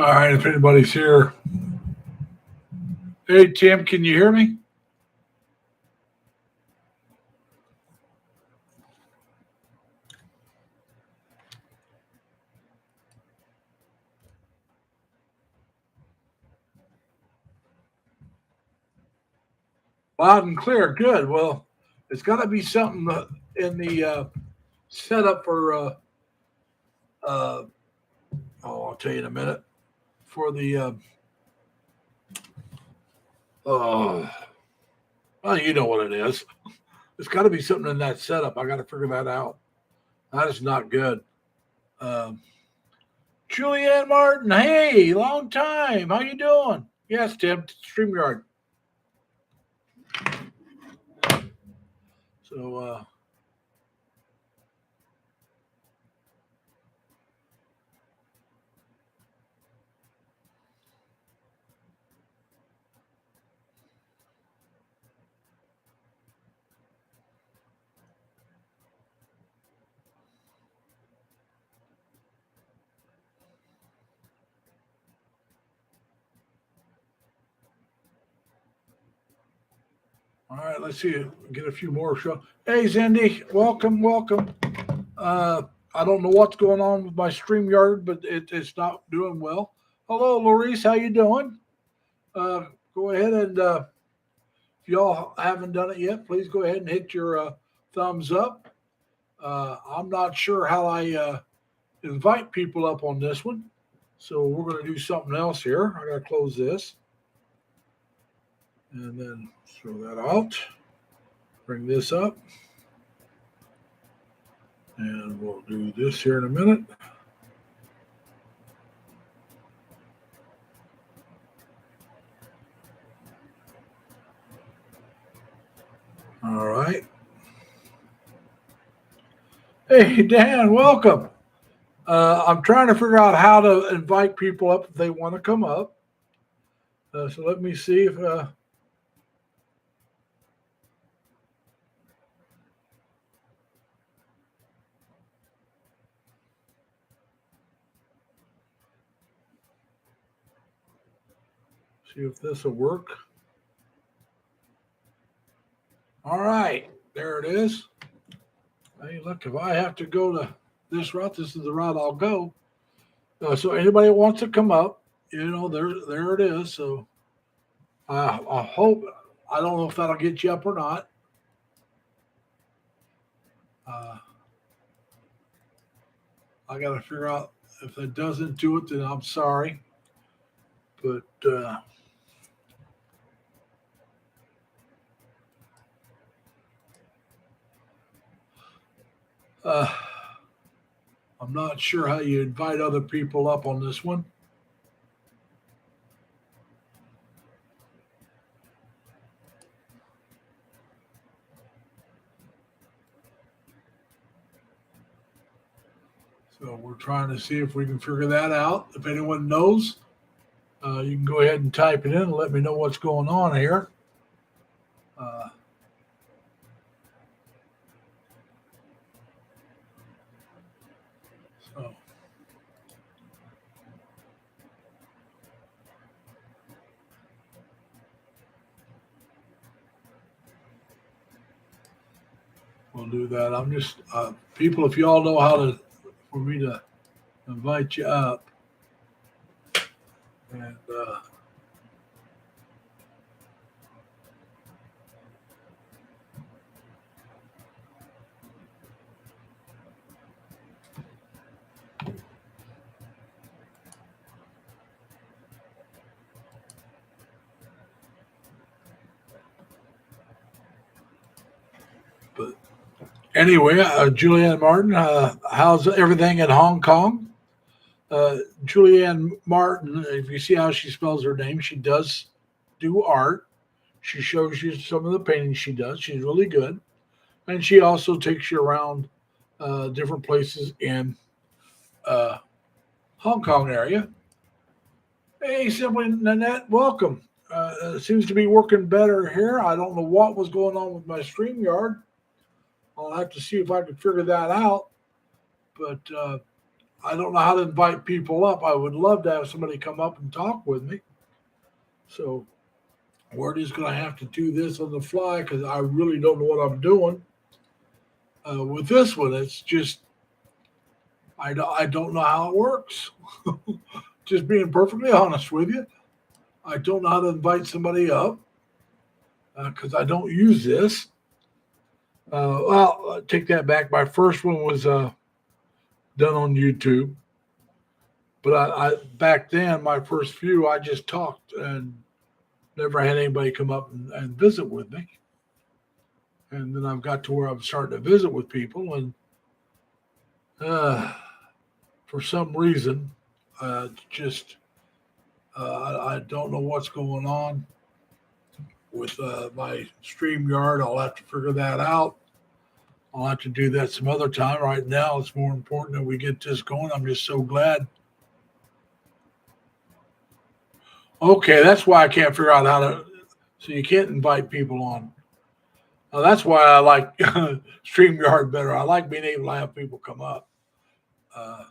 All right, if anybody's here. Hey, Tim, can you hear me? Loud and clear. Good. Well, it's got to be something in the setup for, uh, oh, I'll tell you in a minute, for the, oh, well, you know what it is. It's got to be something in that setup. I got to figure that out. That is not good. Um, Julianne Martin, hey, long time. How you doing? Yes, Tim, StreamYard. So, all right, let's see. Get a few more show. Hey, Zindy, welcome, welcome. Uh, I don't know what's going on with my StreamYard, but it's not doing well. Hello, Maurice. How you doing? Uh, Go ahead and if y'all haven't done it yet, please go ahead and hit your thumbs up. I'm not sure how I invite people up on this one, so we're going to do something else here. I got to close this and then throw that out. Bring this up, and we'll do this here in a minute. All right. Hey, Dan, welcome. I'm trying to figure out how to invite people up if they want to come up. So let me see if this will work. All right, there it is. Hey, look, if I have to go to this route, this is the route I'll go. So anybody who wants to come up, there it is. So I hope, I don't know if that'll get you up or not. Uh, I got to figure out if it doesn't do it, then I'm sorry. But uh, I'm not sure how you invite other people up on this one. So we're trying to see if we can figure that out. If anyone knows, you can go ahead and type it in and let me know what's going on here. Uh, so we'll do that. I'm just people. If y'all know how to for me to invite you up, and but anyway, Julianne Martin, how's everything in Hong Kong? Julianne Martin, if you see how she spells her name, she does do art. She shows you some of the paintings she does. She's really good. And she also takes you around different places in uh, Hong Kong area. Hey, Simply Nanette, welcome. It seems to be working better here. I don't know what was going on with my StreamYard. I'll have to see if I can figure that out. But I don't know how to invite people up. I would love to have somebody come up and talk with me. So we're just going to have to do this on the fly because I really don't know what I'm doing. With this one, it's just, I don't know how it works. Just being perfectly honest with you. I don't know how to invite somebody up because I don't use this. Take that back. My first one was done on YouTube. But I back then, my first few, I just talked and never had anybody come up and visit with me. And then I've got to where I'm starting to visit with people, and for some reason, just I don't know what's going on with my StreamYard. I'll have to figure that out. I'll have to do that some other time. Right now, it's more important that we get this going. I'm just so glad. Okay, that's why I can't figure out how to. So you can't invite people on. That's why I like StreamYard better. I like being able to have people come up. Uh,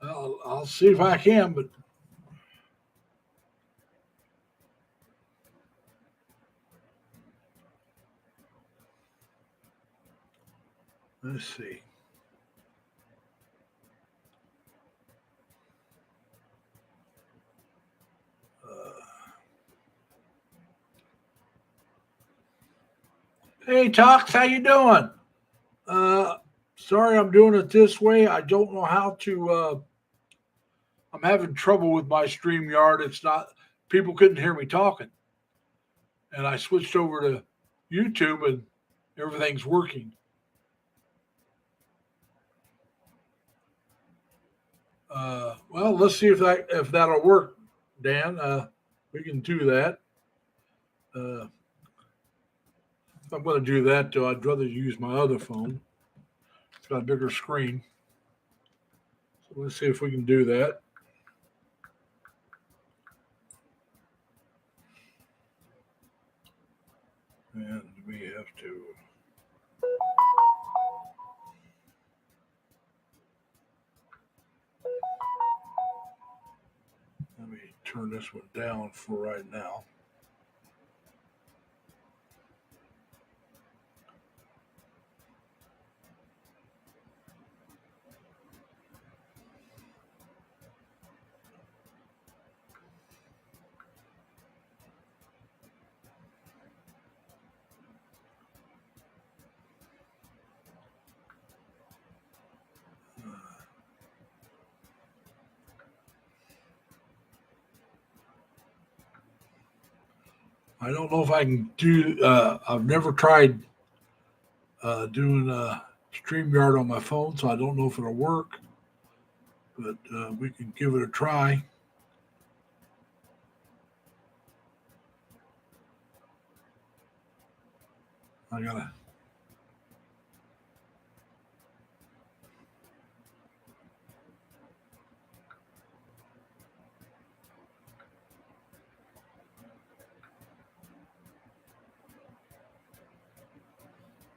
I'll see if I can, but let's see. Hey, Tox, how you doing? Uh, Sorry, I'm doing it this way. I don't know how to. I'm having trouble with my StreamYard. It's not. People couldn't hear me talking, and I switched over to YouTube, and everything's working. Well, let's see if that'll work, Dan. We can do that. Uh, if I'm going to do that, though, I'd rather use my other phone. It's got a bigger screen. So let's see if we can do that. And we have to. Let me turn this one down for right now. I don't know if I can do. I've never tried doing StreamYard on my phone, so I don't know if it'll work. But we can give it a try. I gotta.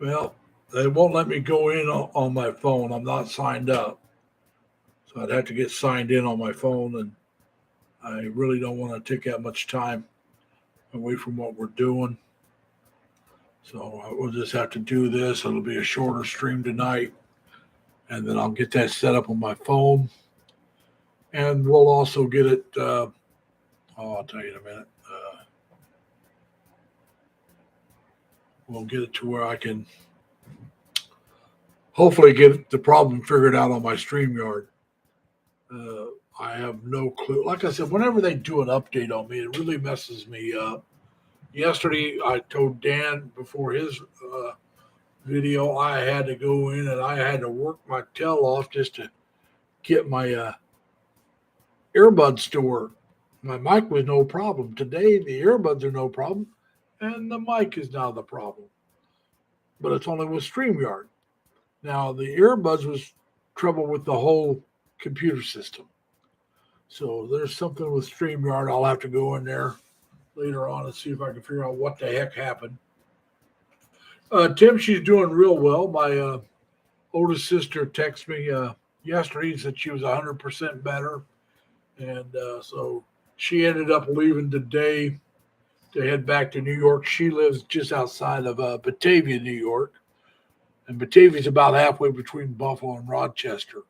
Well, they won't let me go in on my phone. I'm not signed up, so I'd have to get signed in on my phone, and I really don't want to take that much time away from what we're doing. So we'll just have to do this. It'll be a shorter stream tonight, and then I'll get that set up on my phone, and we'll also get it. I'll tell you in a minute. We'll get it to where I can hopefully get the problem figured out on my StreamYard. I have no clue. Like I said, whenever they do an update on me, it really messes me up. Yesterday, I told Dan before his video, I had to go in and I had to work my tail off just to get my earbuds to work. My mic was no problem. Today, the earbuds are no problem, and the mic is now the problem. But it's only with StreamYard. Now, the earbuds was trouble with the whole computer system. So there's something with StreamYard. I'll have to go in there later on and see if I can figure out what the heck happened. Tim, she's doing real well. My oldest sister texted me yesterday and said she was 100% better, and so she ended up leaving today to head back to New York. She lives just outside of Batavia, New York, and Batavia's about halfway between Buffalo and Rochester.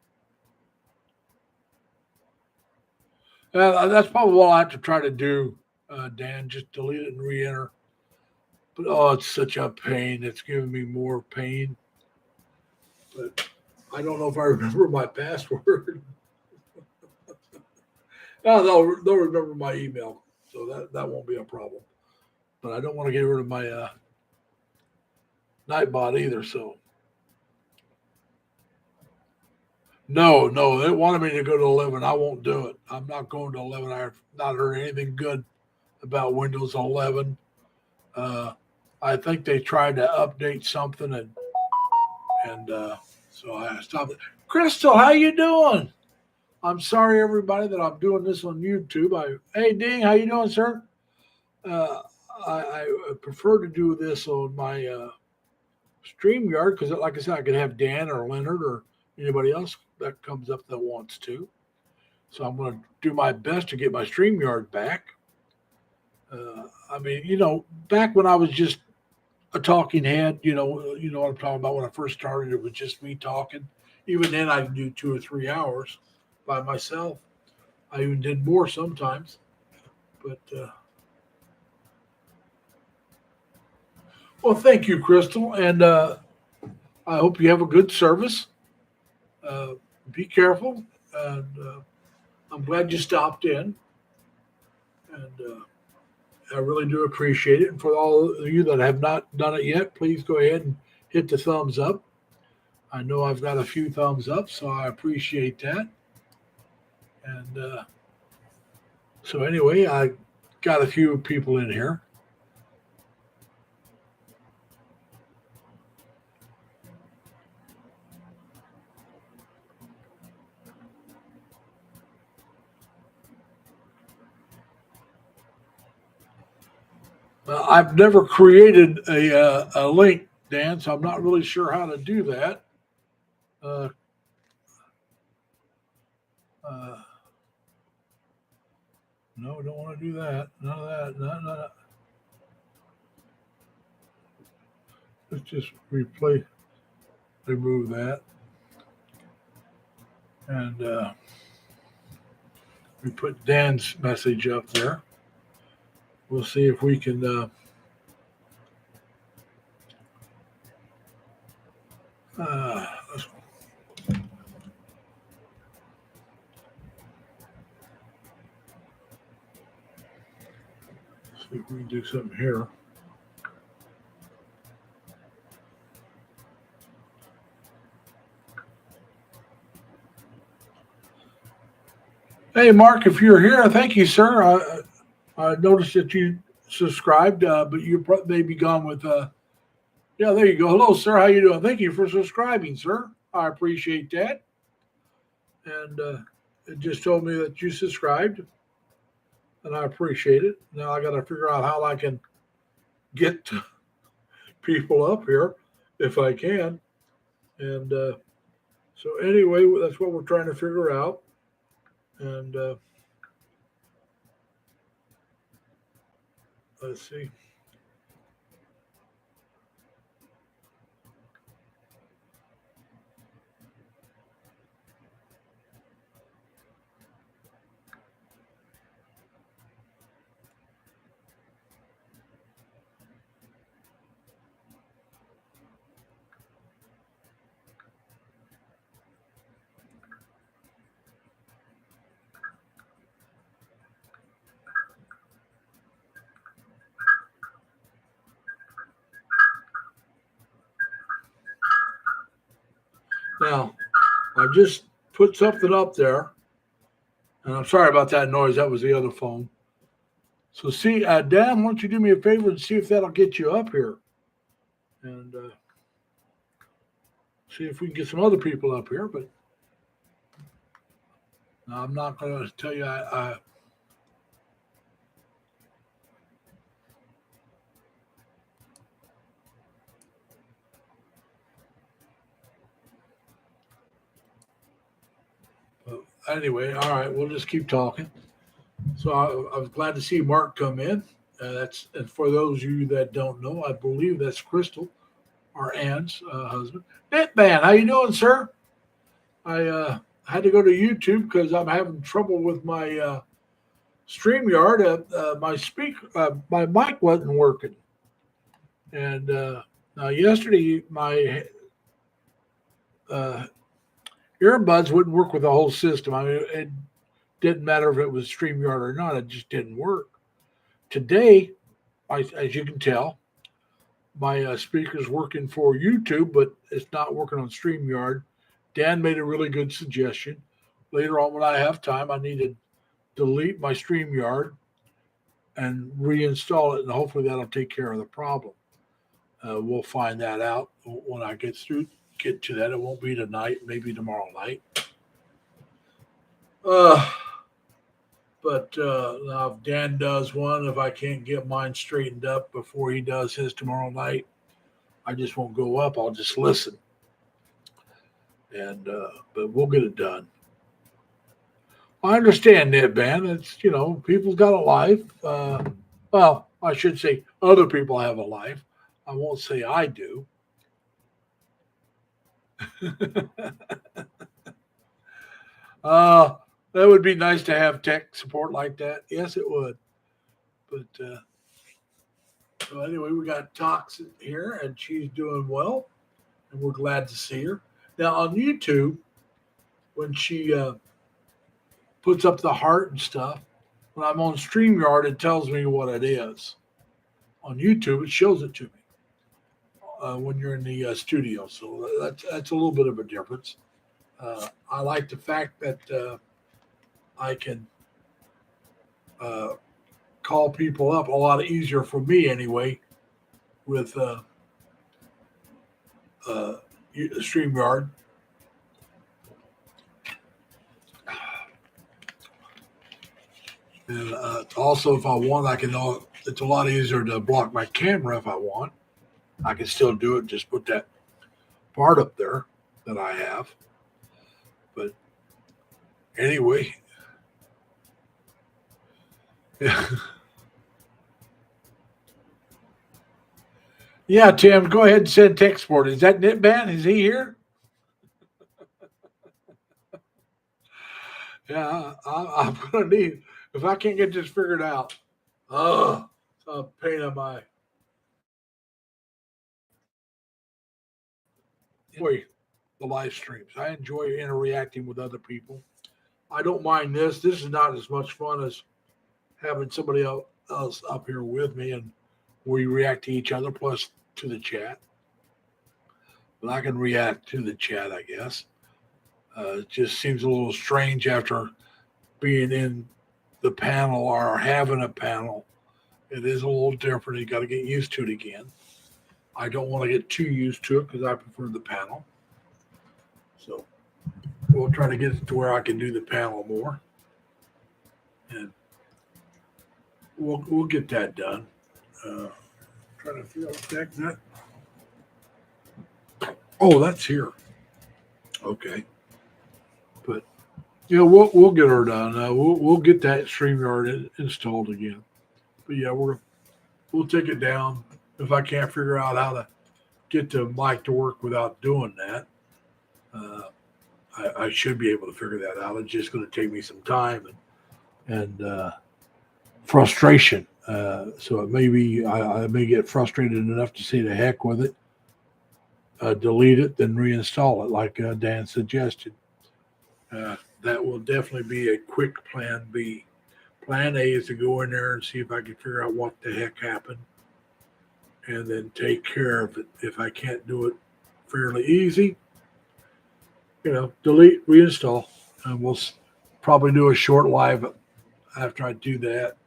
That's probably what I have to try to do, Dan. Just delete it and re-enter. But oh, it's such a pain. It's giving me more pain. But I don't know if I remember my password. No, they'll remember my email, so that won't be a problem. But I don't want to get rid of my Nightbot either. So no, they wanted me to go to 11. I won't do it. I'm not going to 11. I've not heard anything good about Windows 11. I think they tried to update something, and so I stopped it. Crystal, how you doing? I'm sorry, everybody, that I'm doing this on YouTube. Hey, Ding, how you doing, sir? Uh, I prefer to do this on my StreamYard because, like I said, I could have Dan or Leonard or anybody else that comes up that wants to. So I'm going to do my best to get my StreamYard back. I mean, back when I was just a talking head, you know what I'm talking about. When I first started, it was just me talking. Even then, I could do 2 or 3 hours by myself. I even did more sometimes. But well, thank you, Crystal, and I hope you have a good service. Uh, be careful, and I'm glad you stopped in, and I really do appreciate it. And for all of you that have not done it yet, please go ahead and hit the thumbs up. I know I've got a few thumbs up, so I appreciate that. And so anyway, I got a few people in here. I've never created a link, Dan, so I'm not really sure how to do that. Uh, uh, no, don't want to do that. None of that. No. Let's just remove that, and we put Dan's message up there. We'll see if we can. Let's see if we can do something here. Hey, Mark, if you're here, thank you, sir. I noticed that you subscribed, but you may be gone with. Yeah, there you go. Hello, sir. How you doing? Thank you for subscribing, sir. I appreciate that. And it just told me that you subscribed, and I appreciate it. Now I got to figure out how I can get people up here if I can. And so anyway, that's what we're trying to figure out. And let's see. Now, I just put something up there, and I'm sorry about that noise. That was the other phone. So, see, Dan, why don't you do me a favor and see if that'll get you up here, and see if we can get some other people up here. But I'm not going to tell you. Anyway, all right, we'll just keep talking. So I was glad to see Mark come in. And for those of you that don't know, I believe that's Crystal, our Ann's husband. Knitman, how you doing, sir? I had to go to YouTube because I'm having trouble with my StreamYard. My mic wasn't working, and now yesterday my uh, earbuds wouldn't work with the whole system. I mean, it didn't matter if it was StreamYard or not; it just didn't work. Today, as you can tell, my speaker's working for YouTube, but it's not working on StreamYard. Dan made a really good suggestion. Later on, when I have time, I need to delete my StreamYard and reinstall it, and hopefully that'll take care of the problem. We'll find that out when I get to that. It won't be tonight, maybe tomorrow night. But now if Dan does one, if I can't get mine straightened up before he does his tomorrow night, I just won't go up. I'll just listen. And but we'll get it done. I understand that, man. It's, people's got a life. Well, I should say other people have a life. I won't say I do. That would be nice to have tech support like that. Yes, it would. But so anyway, we got Tox here, and she's doing well, and we're glad to see her. Now on YouTube, when she puts up the heart and stuff, when I'm on StreamYard, it tells me what it is. On YouTube, it shows it to me when you're in the studio. So that's a little bit of a difference. I like the fact that I can call people up a lot easier for me anyway with StreamYard. And also, if I want, I can. It's a lot easier to block my camera if I want. I can still do it. Just put that part up there that I have. But anyway, yeah, Tim, go ahead and send text support. Is that Knitman? Is he here? Yeah, I'm gonna need. If I can't get this figured out, it's a pain in my. Enjoy the live streams. I enjoy interacting with other people. I don't mind this. This is not as much fun as having somebody else up here with me, and we react to each other plus to the chat. But I can react to the chat, I guess. It just seems a little strange after being in the panel or having a panel. It is a little different. You got to get used to it again. I don't want to get too used to it because I prefer the panel. So we'll try to get it to where I can do the panel more. And we'll get that done. Trying to figure out what the heck that. Oh, that's here. Okay. But we'll get her done. We'll get that StreamYard installed again. But yeah, we'll take it down. If I can't figure out how to get the mic to work without doing that, I should be able to figure that out. It's just going to take me some time and frustration. So it may be I may get frustrated enough to say the heck with it, delete it, then reinstall it like Dan suggested. That will definitely be a quick plan B. Plan A is to go in there and see if I can figure out what the heck happened and then take care of it. If I can't do it fairly easy, delete, reinstall, and we'll probably do a short live after I do that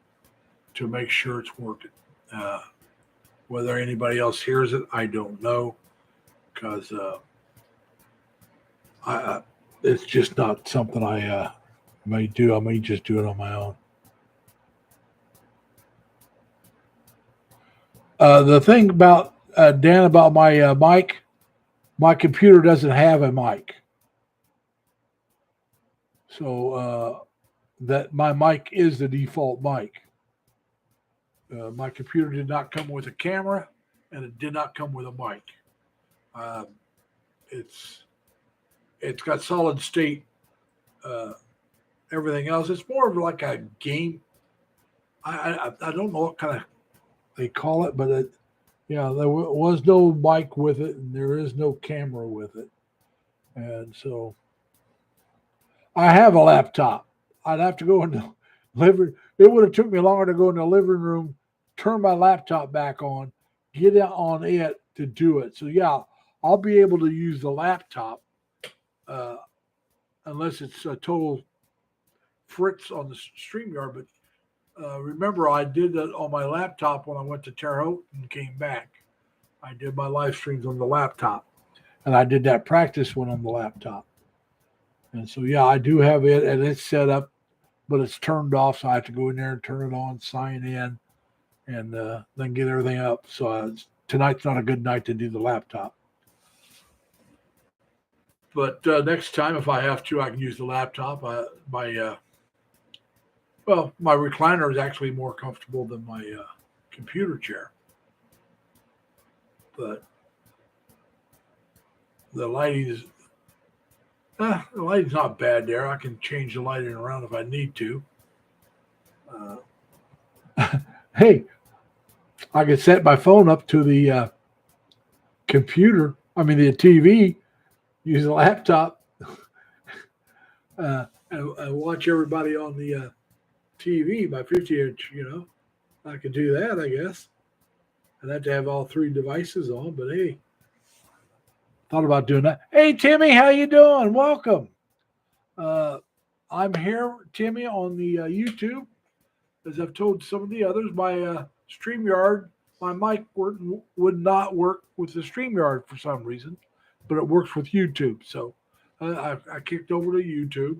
to make sure it's working. Whether anybody else hears it, I don't know, because it's just not something I may do. I may just do it on my own. The thing about Dan, about my mic, my computer doesn't have a mic. So that my mic is the default mic. My computer did not come with a camera, and it did not come with a mic. Uh, it's got solid state. Uh, Everything else, it's more of like a game. I don't know what kind of they call it, but yeah, there was no mic with it, and there is no camera with it, and so I have a laptop. I'd have to go in the living. It would have took me longer to go in the living room, turn my laptop back on, get it on it to do it. So yeah, I'll be able to use the laptop, uh, unless it's a total fritz on the StreamYard. But remember, I did that on my laptop when I went to Terre Haute and came back. I did my live streams on the laptop, and I did that practice one on the laptop. And so yeah, I do have it, and it's set up, but it's turned off, so I have to go in there and turn it on, sign in, and then get everything up. So tonight's not a good night to do the laptop. But next time, if I have to, I can use the laptop. My recliner is actually more comfortable than my computer chair. But the lighting's not bad there. I can change the lighting around if I need to. Hey, I can set my phone up to the computer. I mean, the TV. Use the laptop and watch everybody on the TV, my 50-inch. I could do that, I guess. I'd have to have all three devices on, but hey, thought about doing that. Hey, Timmy, how you doing? Welcome. I'm here, Timmy, on the YouTube. As I've told some of the others, my StreamYard, my mic would not work with the StreamYard for some reason, but it works with YouTube. So I kicked over to YouTube,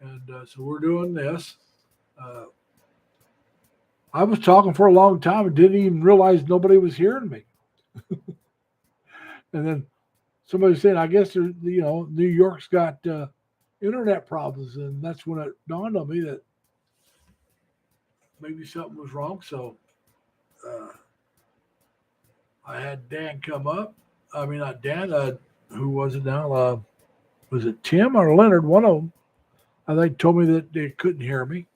and so we're doing this. I was talking for a long time and didn't even realize nobody was hearing me. And then somebody said, I guess New York's got internet problems, and that's when it dawned on me that maybe something was wrong. So I had Dan come up. I mean, not Dan. Who was it now? Was it Tim or Leonard? One of them. I think told me that they couldn't hear me.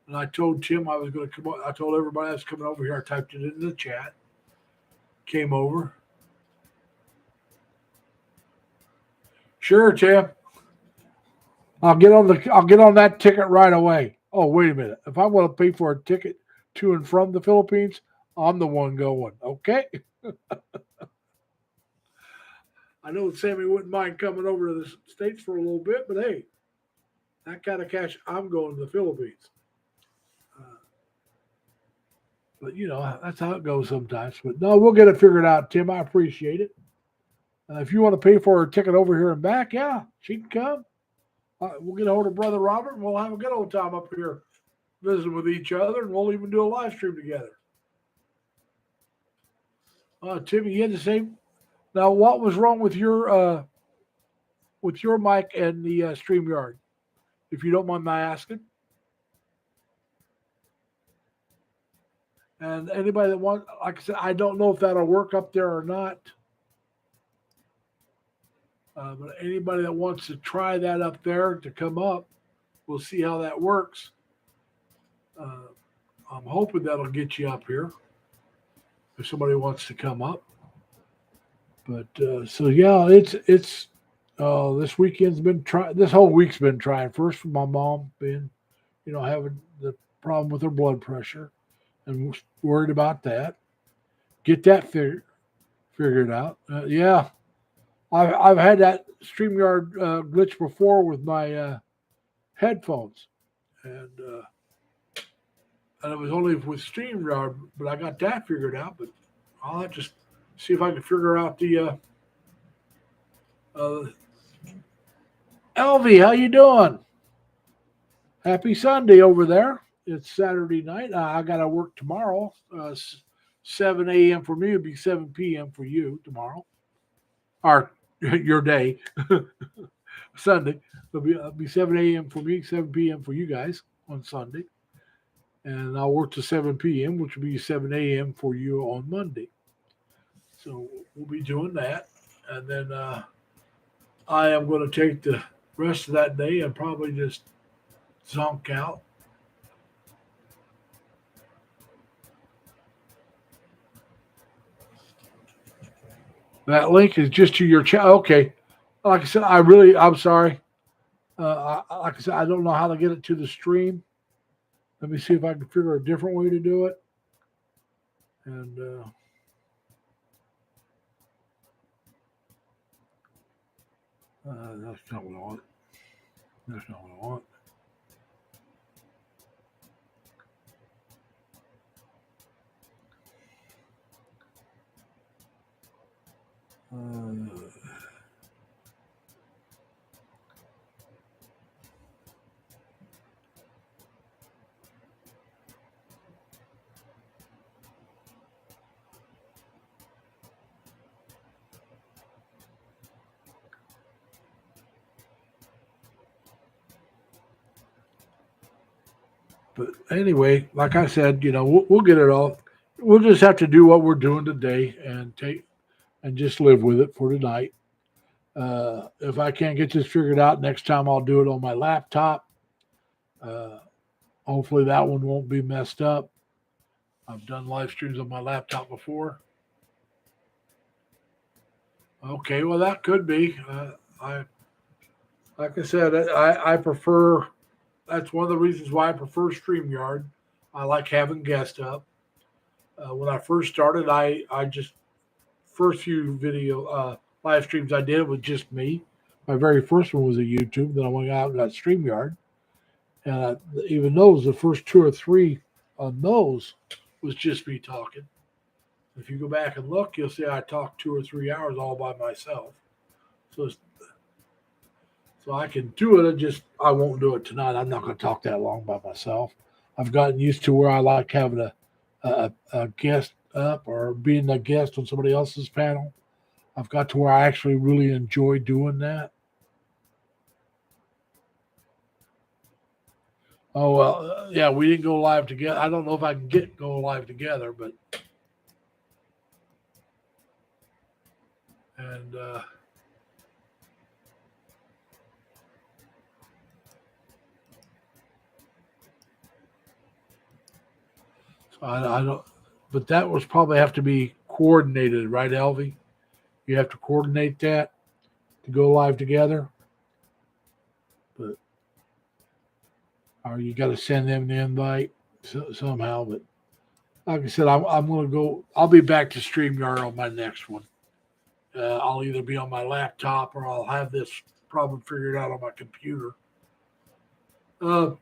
And I told Tim I was going to come over. I told everybody I was coming over here. I typed it into the chat. Came over. Sure, Tim. I'll get on that ticket right away. Oh, wait a minute. If I want to pay for a ticket to and from the Philippines, I'm the one going. Okay. I know Sammy wouldn't mind coming over to the States for a little bit, but hey, that kind of cash, I'm going to the Philippines. But, that's how it goes sometimes. But no, we'll get it figured out, Tim. I appreciate it. If you want to pay for a ticket over here and back, yeah, she can come. We'll get a hold of Brother Robert, and we'll have a good old time up here visiting with each other, and we'll even do a live stream together. Timmy, you had the same. Now, what was wrong with your mic and the StreamYard, if you don't mind my asking? And anybody that wants, like I said, I don't know if that'll work up there or not. But anybody that wants to try that up there to come up, we'll see how that works. I'm hoping that'll get you up here if somebody wants to come up. But so yeah, it's this weekend's been trying. This whole week's been trying. First, for my mom being, having the problem with her blood pressure, and worried about that. Get that figured out. Yeah. I've had that StreamYard glitch before with my headphones, and it was only with StreamYard, but I got that figured out. But I'll have to see if I can figure out the. Elvie, how you doing? Happy Sunday over there. It's Saturday night. I got to work tomorrow. 7 a.m. for me. It'll be 7 p.m. for you tomorrow. Or your day. Sunday. It'll be 7 a.m. for me, 7 p.m. for you guys on Sunday. And I'll work to 7 p.m., which will be 7 a.m. for you on Monday. So we'll be doing that. And then I am going to take the rest of that day and probably just zonk out. That link is just to your chat. Okay. Like I said, I'm sorry. Like I said, I don't know how to get it to the stream. Let me see if I can figure a different way to do it. And that's not what I want. That's not what I want. But anyway, like I said, we'll get it all. We'll just have to do what we're doing today and just live with it for tonight. If I can't get this figured out next time, I'll do it on my laptop. Uh, Hopefully that one won't be messed up. I've done live streams on my laptop before. Okay, well that could be. I Like I said, I prefer. That's one of the reasons why I prefer StreamYard. I like having guests up. When I first started, I just first few video live streams I did was just me. My very first one was a YouTube. Then I went out and got StreamYard, and even those, the first two or three on those was just me talking. If you go back and look, you'll see I talked 2 or 3 hours all by myself. So I can do it. I won't do it tonight. I'm not going to talk that long by myself. I've gotten used to where I like having a guest up or being a guest on somebody else's panel. I've got to where I actually really enjoy doing that. Oh well, yeah, we didn't go live together. I don't know if I can go live together, but and so I don't. But that was probably have to be coordinated, right, Elvie? You have to coordinate that to go live together. But or you got to send them the invite somehow. But like I said, I'm going to go. I'll be back to StreamYard on my next one. I'll either be on my laptop or I'll have this problem figured out on my computer. Like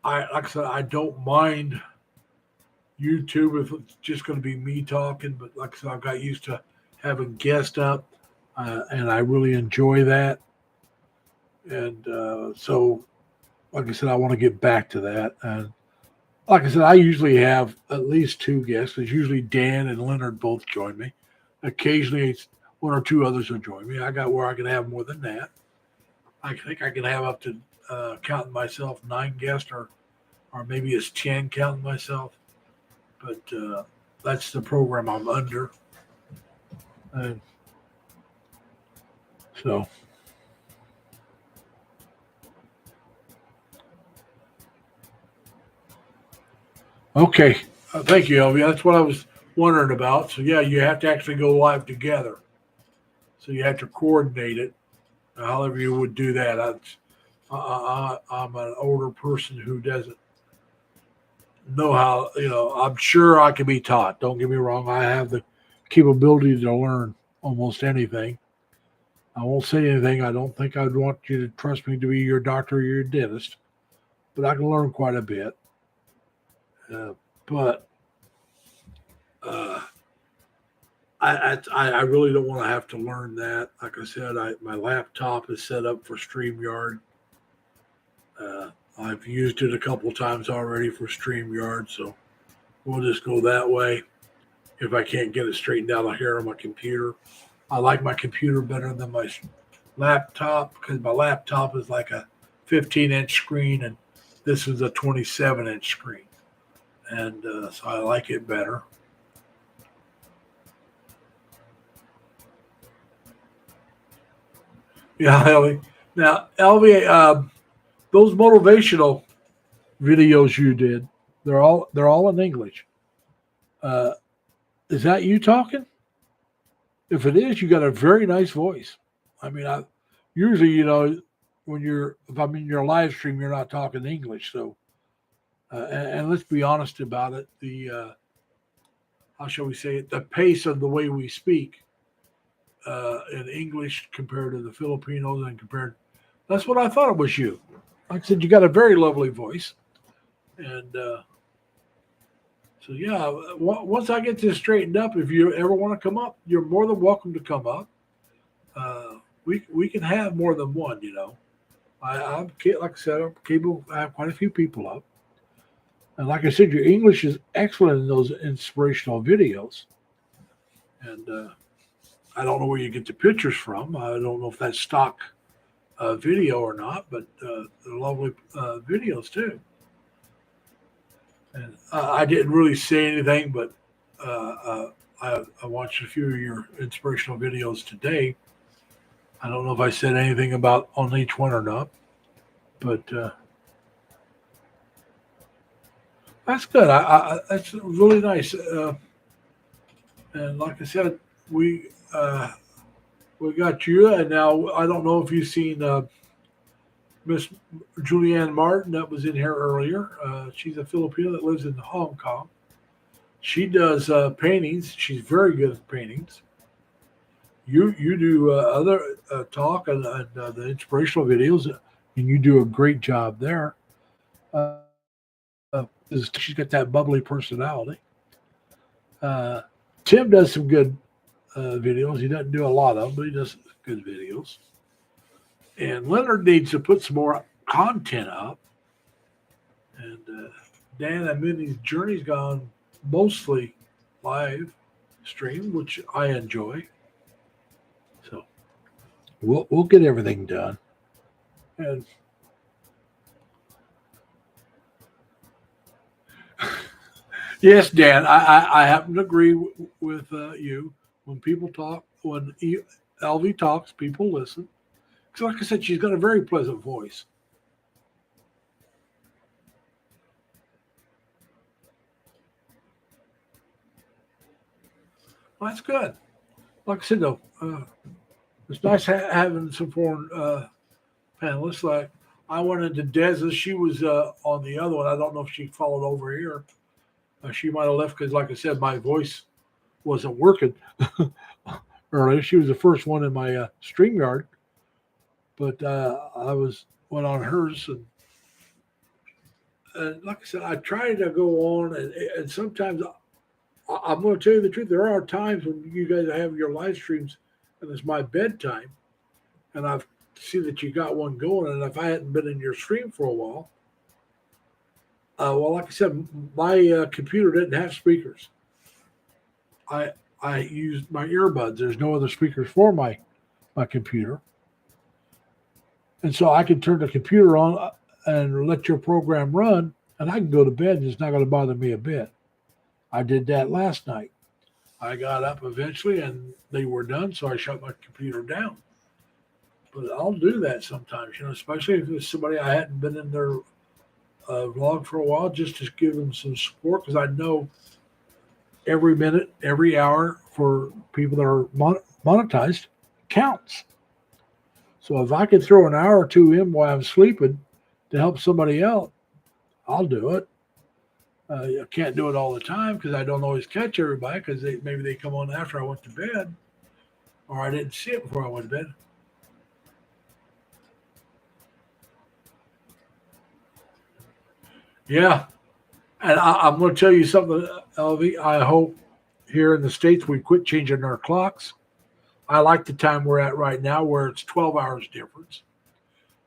I said, I don't mind YouTube if it's just going to be me talking, but like I said, I've got used to having guests up, and I really enjoy that. And so, like I said, I want to get back to that. And like I said, I usually have at least two guests. It's usually Dan and Leonard both join me. Occasionally, one or two others will join me. I got where I can have more than that. I think I can have up to counting myself 9 guests, or maybe it's 10 counting myself. But that's the program I'm under. So. Okay. Thank you, Elvia. That's what I was wondering about. So, yeah, you have to actually go live together. So you have to coordinate it, however you would do that. I'm an older person who doesn't know how, I'm sure I can be taught. Don't get me wrong. I have the capability to learn almost anything. I won't say anything. I don't think I'd want you to trust me to be your doctor or your dentist, but I can learn quite a bit. But I really don't want to have to learn that. Like I said, my laptop is set up for StreamYard. I've used it a couple times already for StreamYard, so we'll just go that way. If I can't get it straightened out here on my computer, I like my computer better than my laptop because my laptop is like a 15-inch screen, and this is a 27-inch screen, and so I like it better. Yeah, Elvie. Now, Elvie, those motivational videos you did, they're all in English. Uh, is that you talking? If it is, you got a very nice voice. I mean, I usually, when you're if I'm in your live stream, you're not talking English. So, and let's be honest about it. The how shall we say it? The pace of the way we speak in English compared to the Filipinos and compared. That's what I thought it was you. Like I said, you got a very lovely voice, and so yeah. Once I get this straightened up, if you ever want to come up, you're more than welcome to come up. We can have more than one. Like I said, I'm capable. I have quite a few people up, and like I said, your English is excellent in those inspirational videos. And I don't know where you get the pictures from. I don't know if that's stock video or not, but they're lovely videos too. And I didn't really say anything, but I watched a few of your inspirational videos today. I don't know if I said anything about on each one or not, but that's good. That's really nice. And like I said, we we got you, and now I don't know if you've seen Miss Julianne Martin that was in here earlier. She's a Filipino that lives in Hong Kong. She does paintings. She's very good at paintings. You do other talk and the inspirational videos, and you do a great job there. Uh, she's got that bubbly personality. Uh, Tim does some good videos. He doesn't do a lot of them, but he does good videos. And Leonard needs to put some more content up. And Dan and Minnie's journey's gone mostly live stream, which I enjoy. So we'll get everything done. And yes, Dan, I happen to agree with you. When people talk, when LV talks, people listen. Because, like I said, she's got a very pleasant voice. Well, that's good. Like I said, though, it's nice having some foreign panelists. Like I went into Deza. She was on the other one. I don't know if she followed over here. She might have left because, like I said, my voice wasn't working earlier. She was the first one in my StreamYard, but I went on hers, and like I said, I try to go on, and sometimes I'm going to tell you the truth. There are times when you guys have your live streams, and it's my bedtime, and I see that you got one going, and if I hadn't been in your stream for a while, well, like I said, my computer didn't have speakers. I used my earbuds. There's no other speakers for my computer, and so I can turn the computer on and let your program run, and I can go to bed, and it's not going to bother me a bit. I did that last night. I got up eventually, and they were done, so I shut my computer down. But I'll do that sometimes, especially if it's somebody I hadn't been in their vlog for a while, just to give them some support, because I know every minute, every hour for people that are monetized counts. So if I could throw an hour or two in while I'm sleeping to help somebody out, I'll do it. I can't do it all the time because I don't always catch everybody because maybe they come on after I went to bed or I didn't see it before I went to bed. Yeah. And I'm going to tell you something, LV. I hope here in the States we quit changing our clocks. I like the time we're at right now where it's 12 hours difference.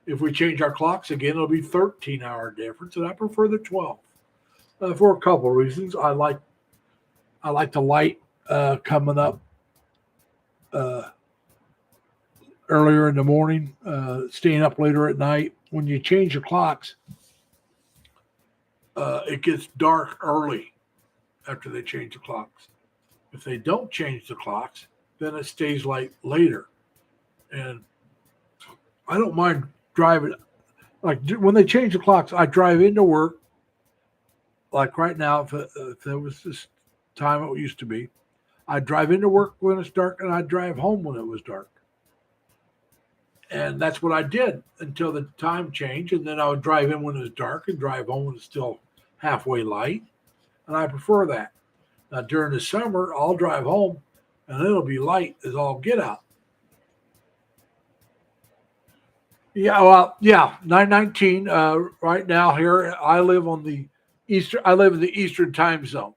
If we change our clocks again, it'll be 13-hour difference, and I prefer the 12 for a couple of reasons. I like the light coming up earlier in the morning, staying up later at night. When you change the clocks, it gets dark early after they change the clocks. If they don't change the clocks, then it stays light later. And I don't mind driving. Like when they change the clocks, I drive into work. Like right now, if there was this time it used to be, I drive into work when it's dark, and I drive home when it was dark. And that's what I did until the time changed. And then I would drive in when it was dark and drive home when it's still halfway light. And I prefer that. Now, during the summer, I'll drive home and it'll be light as all get out. Yeah, well, yeah, 9:19. Right now here, I live on the Eastern. I live in the Eastern time zone.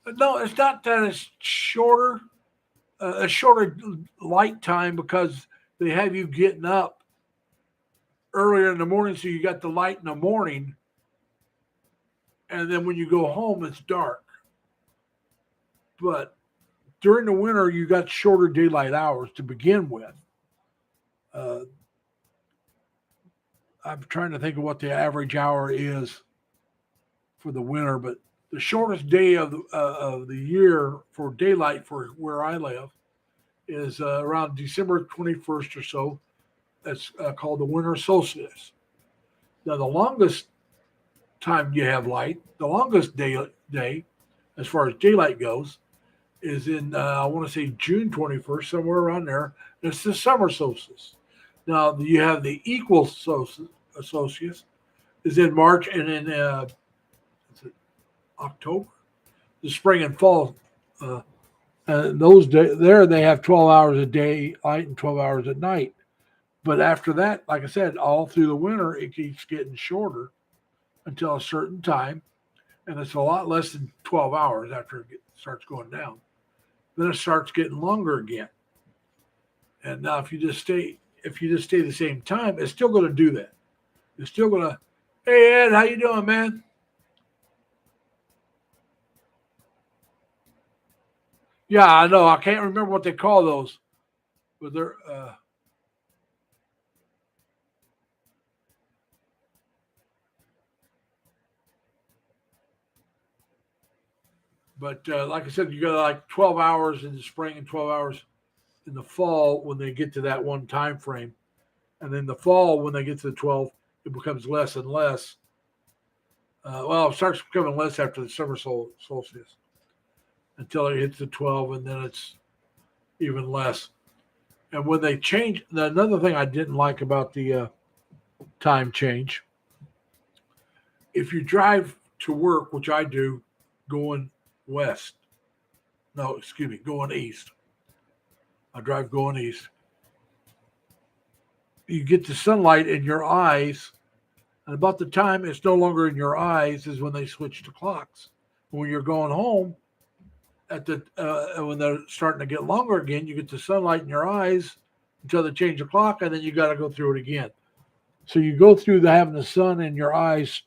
No, it's not that it's shorter. A shorter light time because they have you getting up earlier in the morning, so you got the light in the morning, and then when you go home, it's dark. But during the winter, you got shorter daylight hours to begin with. Uh, I'm trying to think of what the average hour is for the winter, but the shortest day of the year for daylight for where I live is around December 21st or so. That's called the winter solstice. Now, the longest time you have light, the longest day as far as daylight goes, is in, I want to say June 21st, somewhere around there. It's the summer solstice. Now, you have the equal solstice is in March and in October, the spring and fall. Those days there, they have 12 hours a day light and 12 hours at night. But after that, like I said, all through the winter, it keeps getting shorter until a certain time, and it's a lot less than 12 hours after it starts going down. Then it starts getting longer again. And now, if you just stay the same time, it's still going to do that. It's still going to, hey Ed, how you doing, man? Yeah, I know. I can't remember what they call those, but they're. But like I said, you got like 12 hours in the spring and 12 hours in the fall when they get to that one time frame. And then the fall, when they get to the 12, it becomes less and less. Well, it starts becoming less after the summer solstice until it hits the 12, and then it's even less. And when they change, another thing I didn't like about the time change, if you drive to work, which I do, going west, no, excuse me, going east, I drive going east, you get the sunlight in your eyes, and about the time it's no longer in your eyes is when they switch to clocks. When you're going home, at the when they're starting to get longer again, you get the sunlight in your eyes until they change the clock, and then you got to go through it again. So you go through the having the sun in your eyes,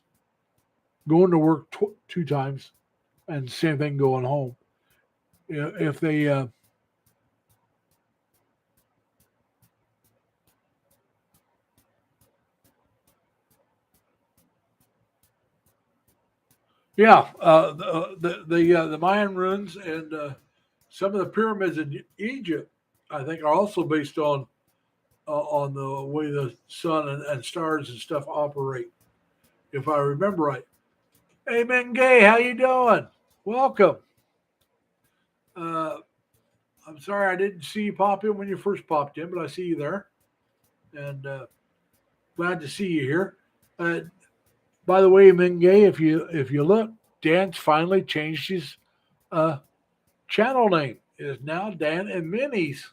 going to work two times, and same thing going home. If they yeah, the Mayan ruins and some of the pyramids in Egypt, I think, are also based on the way the sun and stars and stuff operate, if I remember right. Hey, Mengay, how you doing? Welcome. Uh, I'm sorry I didn't see you pop in when you first popped in, but I see you there, and glad to see you here. Uh, by the way, Mengay, if you look, Dan's finally changed his uh, channel name. It is now Dan and Minnie's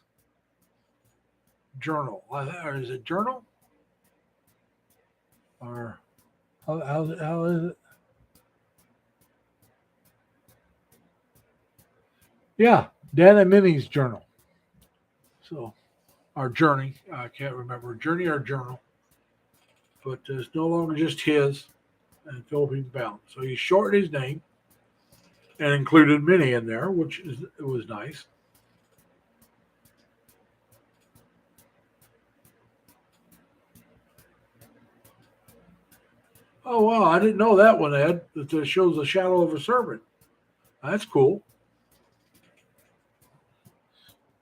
Journal. Or is it Journal? Or how is it? Yeah, Dan and Minnie's Journal. So, our journey, I can't remember, journey or journal, but it's no longer just his and Philippines bound. So he shortened his name and included Minnie in there, which is it was nice. Oh wow, I didn't know that one, Ed. That shows the shadow of a serpent. That's cool.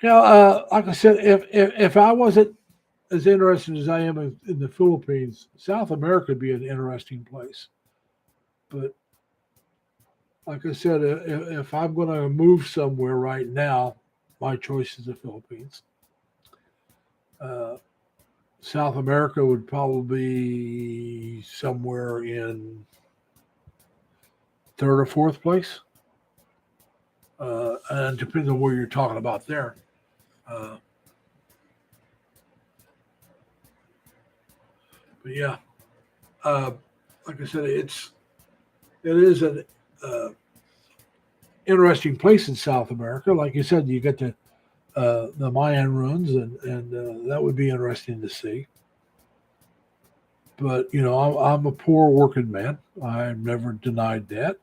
Now, like I said, if I wasn't as interested as I am in the Philippines, South America would be an interesting place. But like I said, if I'm going to move somewhere right now, my choice is the Philippines. Uh, South America would probably be somewhere in third or fourth place. And it depends on where you're talking about there. Uh, but yeah, uh, like I said, it is an uh, interesting place in South America. Like you said, you get the Mayan ruins, and that would be interesting to see. But I'm a poor working man. I've never denied that,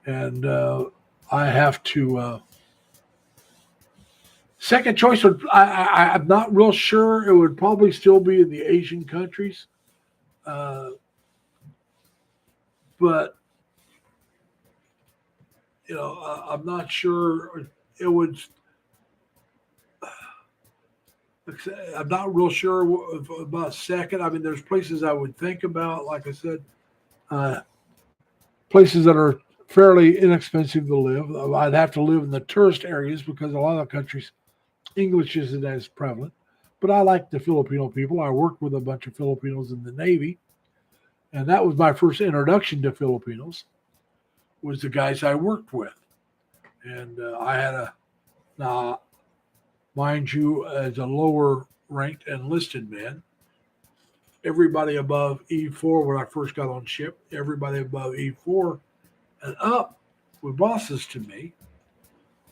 and I have to. Second choice would I'm not real sure. It would probably still be in the Asian countries, uh, but I'm not sure. It would. I'm not real sure about second. I mean, there's places I would think about. Like I said, uh, places that are fairly inexpensive to live. I'd have to live in the tourist areas because a lot of countries English isn't as prevalent. But I like the Filipino people. I worked with a bunch of Filipinos in the Navy, and that was my first introduction to Filipinos. Was the guys I worked with, and I had a now, mind you, as a lower ranked enlisted man, everybody above E4 when I first got on ship, everybody above E4 and up were bosses to me.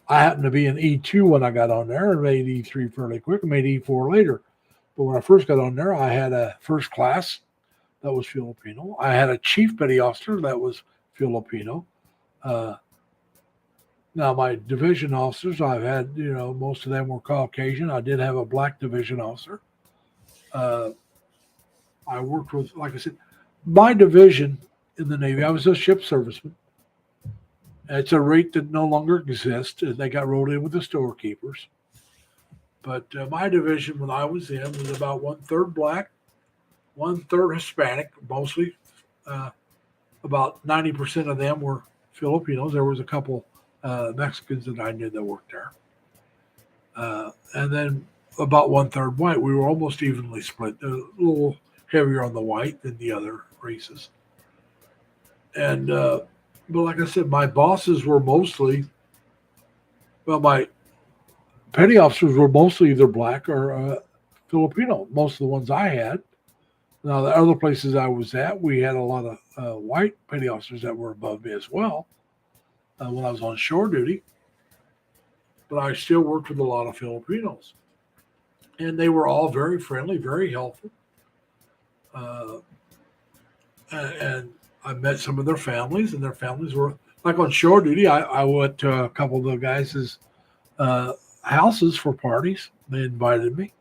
I happened to be an E2 when I got on there and made E3 fairly quick and made E4 later. But when I first got on there, I had a first class that was Filipino. I had a chief petty officer that was Filipino. Uh, Now, my division officers, I've had, most of them were Caucasian. I did have a black division officer. Uh, I worked with, like I said, my division in the Navy, I was a ship serviceman. It's a rate that no longer exists. They got rolled in with the storekeepers. But my division, when I was in, was about one third black, one third Hispanic, mostly. Uh, about 90% of them were Filipinos. There was a couple Mexicans that I knew that worked there. And then about one third white. We were almost evenly split, a little heavier on the white than the other races. And, but like I said, my bosses were mostly, well, my petty officers were mostly either black or Filipino, most of the ones I had. Now, the other places I was at, we had a lot of white petty officers that were above me as well when I was on shore duty. But I still worked with a lot of Filipinos. And they were all very friendly, very helpful. Uh, and I met some of their families, and their families were like on shore duty. I went to a couple of the guys' houses for parties. They invited me.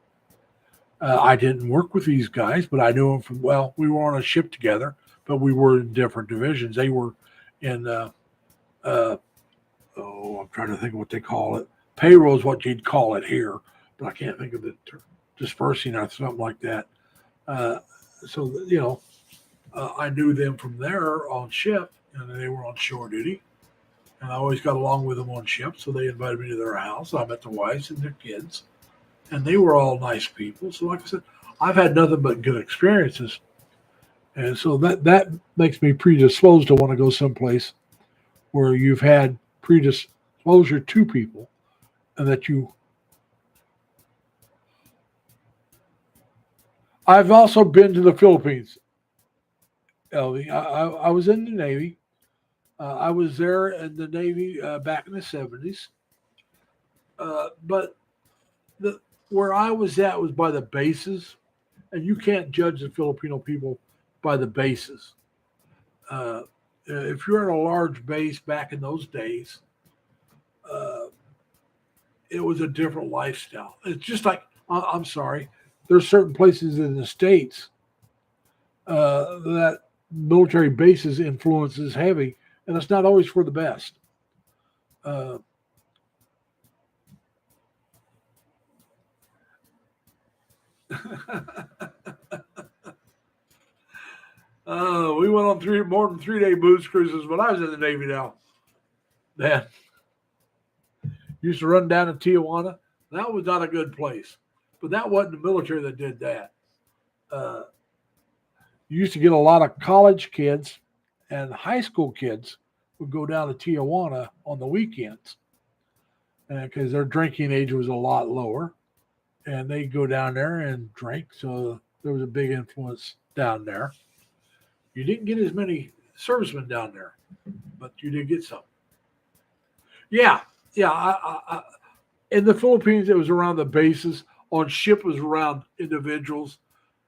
I didn't work with these guys, but I knew them from, well, we were on a ship together, but we were in different divisions. They were in, I'm trying to think of what they call it. Payroll is what you'd call it here, but I can't think of the term, dispersing or something like that. Uh, so, I knew them from there on ship, and they were on shore duty. And I always got along with them on ship, so they invited me to their house. I met the wives and their kids, and they were all nice people. So, like I said, I've had nothing but good experiences, and so that makes me predisposed to want to go someplace where you've had predisposure to people, and that you. I've also been to the Philippines, Elvie. I was in the Navy. I was there in the Navy back in the 70s. But the where I was at was by the bases, and you can't judge the Filipino people by the bases. Uh, if you're in a large base back in those days, uh, it was a different lifestyle. It's just like I'm sorry, there's certain places in the states that military bases influence is heavy, and it's not always for the best. Uh, we went on more than 3 day booze cruises when I was in the Navy. Now, man, used to run down to Tijuana. That was not a good place, but that wasn't the military that did that. Uh, you used to get a lot of college kids and high school kids would go down to Tijuana on the weekends because their drinking age was a lot lower, and they go down there and drink. So there was a big influence down there. You didn't get as many servicemen down there, but you did get some. Yeah, yeah. In the Philippines, it was around the bases. On ship, it was around individuals,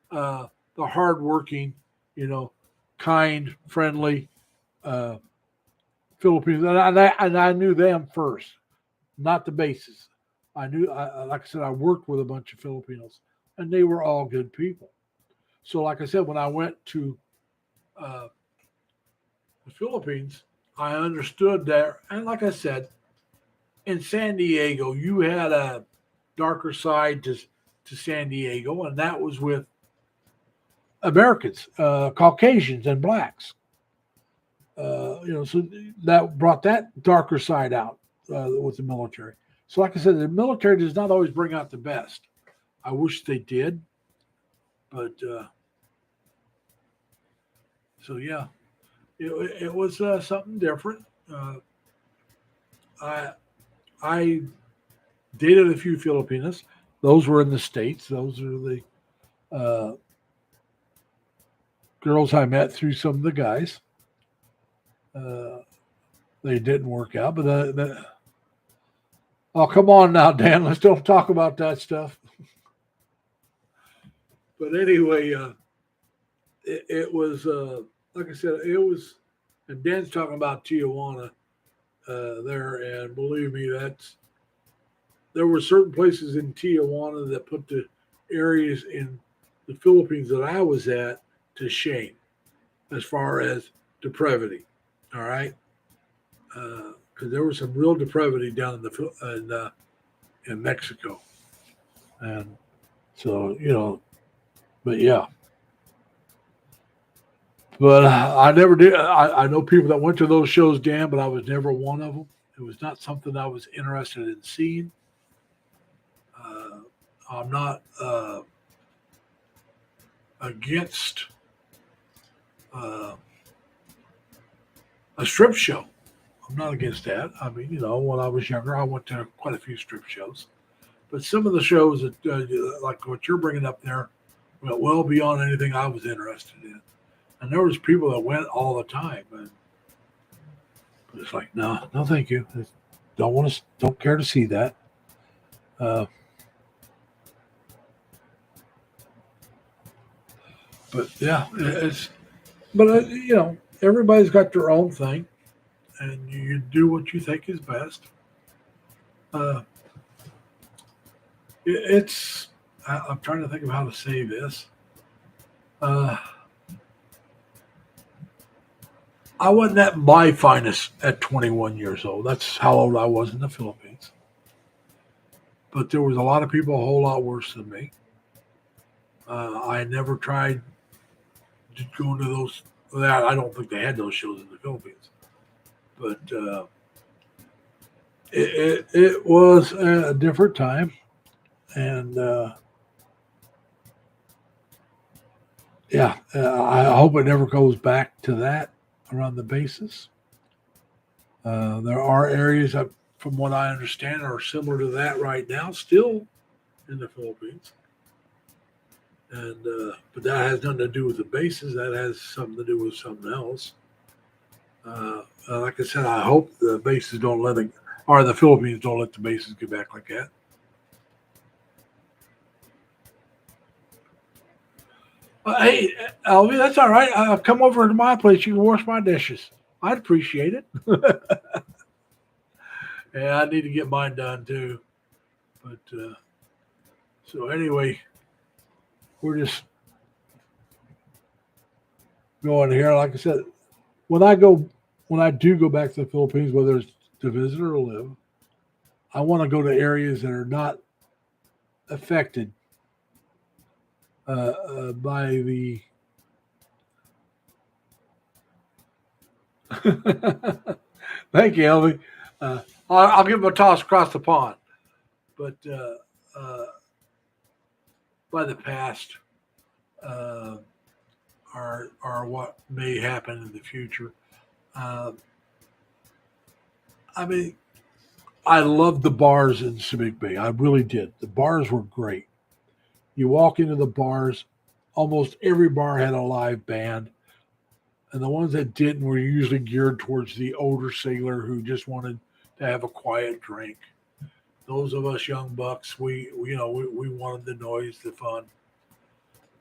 the hardworking, you know, kind, friendly Philippines, and I knew them first, not the bases. I knew, like I said, I worked with a bunch of Filipinos, and they were all good people. So, like I said, when I went to uh, the Philippines, I understood there, and like I said, in San Diego, you had a darker side to San Diego, and that was with Americans, Caucasians, and blacks. So that brought that darker side out with the military. So, like I said, the military does not always bring out the best. I wish they did, but so yeah, it was something different. I I dated a few Filipinas. Those were in the States. Those are the uh, girls I met through some of the guys. Uh, they didn't work out, but oh, come on now, Dan. Let's don't talk about that stuff. But anyway, it was like I said, it was. And Dan's talking about Tijuana there, and believe me, there were certain places in Tijuana that put the areas in the Philippines that I was at to shame, as far as depravity. All right, because there was some real depravity down in Mexico, and so but yeah. But I never did. I know people that went to those shows, Dan, but I was never one of them. It was not something I was interested in seeing. Uh, I'm not against uh, a strip show. I'm not against that. I mean, when I was younger, I went to quite a few strip shows. But some of the shows that, like what you're bringing up there, went well beyond anything I was interested in. And there was people that went all the time, and it's like, no, no, thank you. Don't care to see that. Uh, but yeah, everybody's got their own thing, and you do what you think is best. Uh, it's I'm trying to think of how to say this. Uh, I wasn't at my finest at 21 years old. That's how old I was in the Philippines. But there was a lot of people a whole lot worse than me. I never tried to go into those. I don't think they had those shows in the Philippines. But it was a different time. And I hope it never goes back to that around the bases. There are areas that, from what I understand, are similar to that right now, still in the Philippines. And but that has nothing to do with the bases. That has something to do with something else. Like I said, I hope the bases don't let it, or the Philippines don't let the bases get back like that. Hey, Elvie, that's all right. Come over to my place. You can wash my dishes. I'd appreciate it. Yeah, I need to get mine done too. But so anyway, we're just going here. Like I said, when I do go back to the Philippines, whether it's to visit or live, I want to go to areas that are not affected by the. Thank you, Elvie. I'll give him a toss across the pond, but by the past uh, are what may happen in the future. Uh, I mean, I loved the bars in Subic Bay. I really did. The bars were great. You walk into the bars, almost every bar had a live band, and the ones that didn't were usually geared towards the older sailor who just wanted to have a quiet drink. Those of us young bucks, we wanted the noise, the fun,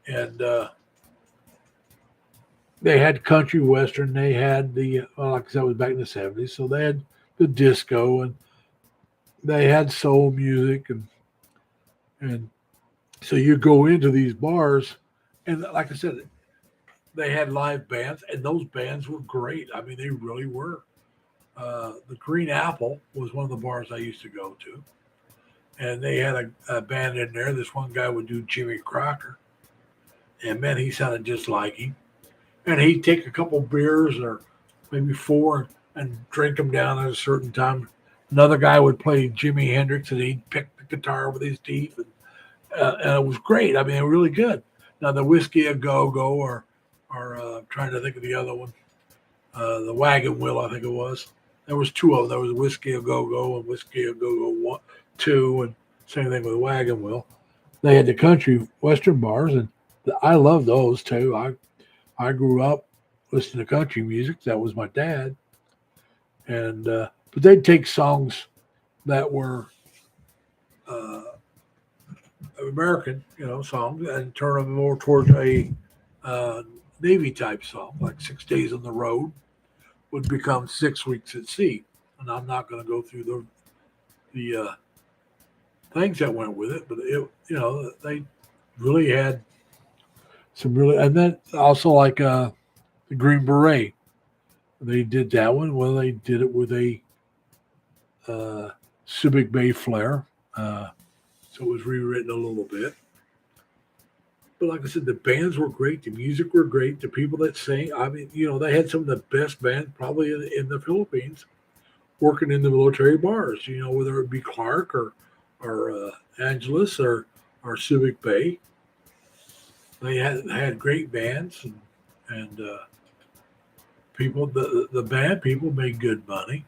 and they had country western. They had like I said, it was back in the '70s, so they had the disco and they had soul music and so you go into these bars, and like I said, they had live bands, and those bands were great. I mean, they really were. The Green Apple was one of the bars I used to go to, and they had a band in there. This one guy would do Jimmy Crocker, and man, he sounded just like him. And he'd take a couple beers or maybe four and drink them down at a certain time. Another guy would play Jimi Hendrix, and he'd pick the guitar with his teeth, and it was great. I mean, really good. Now the Whiskey a Go Go, or trying to think of the other one, the Wagon Wheel, I think it was. There was two of them. There was Whiskey a Go Go and Whiskey a Go Go One, Two, and same thing with Wagon Wheel. They had the country western bars, and I love those too. I grew up listening to country music. That was my dad, and but they'd take songs that were uh, American, songs, and turn them more towards a uh, Navy type song, like 6 Days on the Road would become 6 weeks at sea. And I'm not going to go through the things that went with it, but they really had some really, and then also like the Green Beret, they did that one. Well, they did it with a uh, Subic Bay flair, so it was rewritten a little bit. But like I said, the bands were great. The music were great. The people that sang, I mean, they had some of the best bands probably in the Philippines working in the military bars. Whether it be Clark or Angeles or Civic Bay, they had great bands and people. The band people made good money,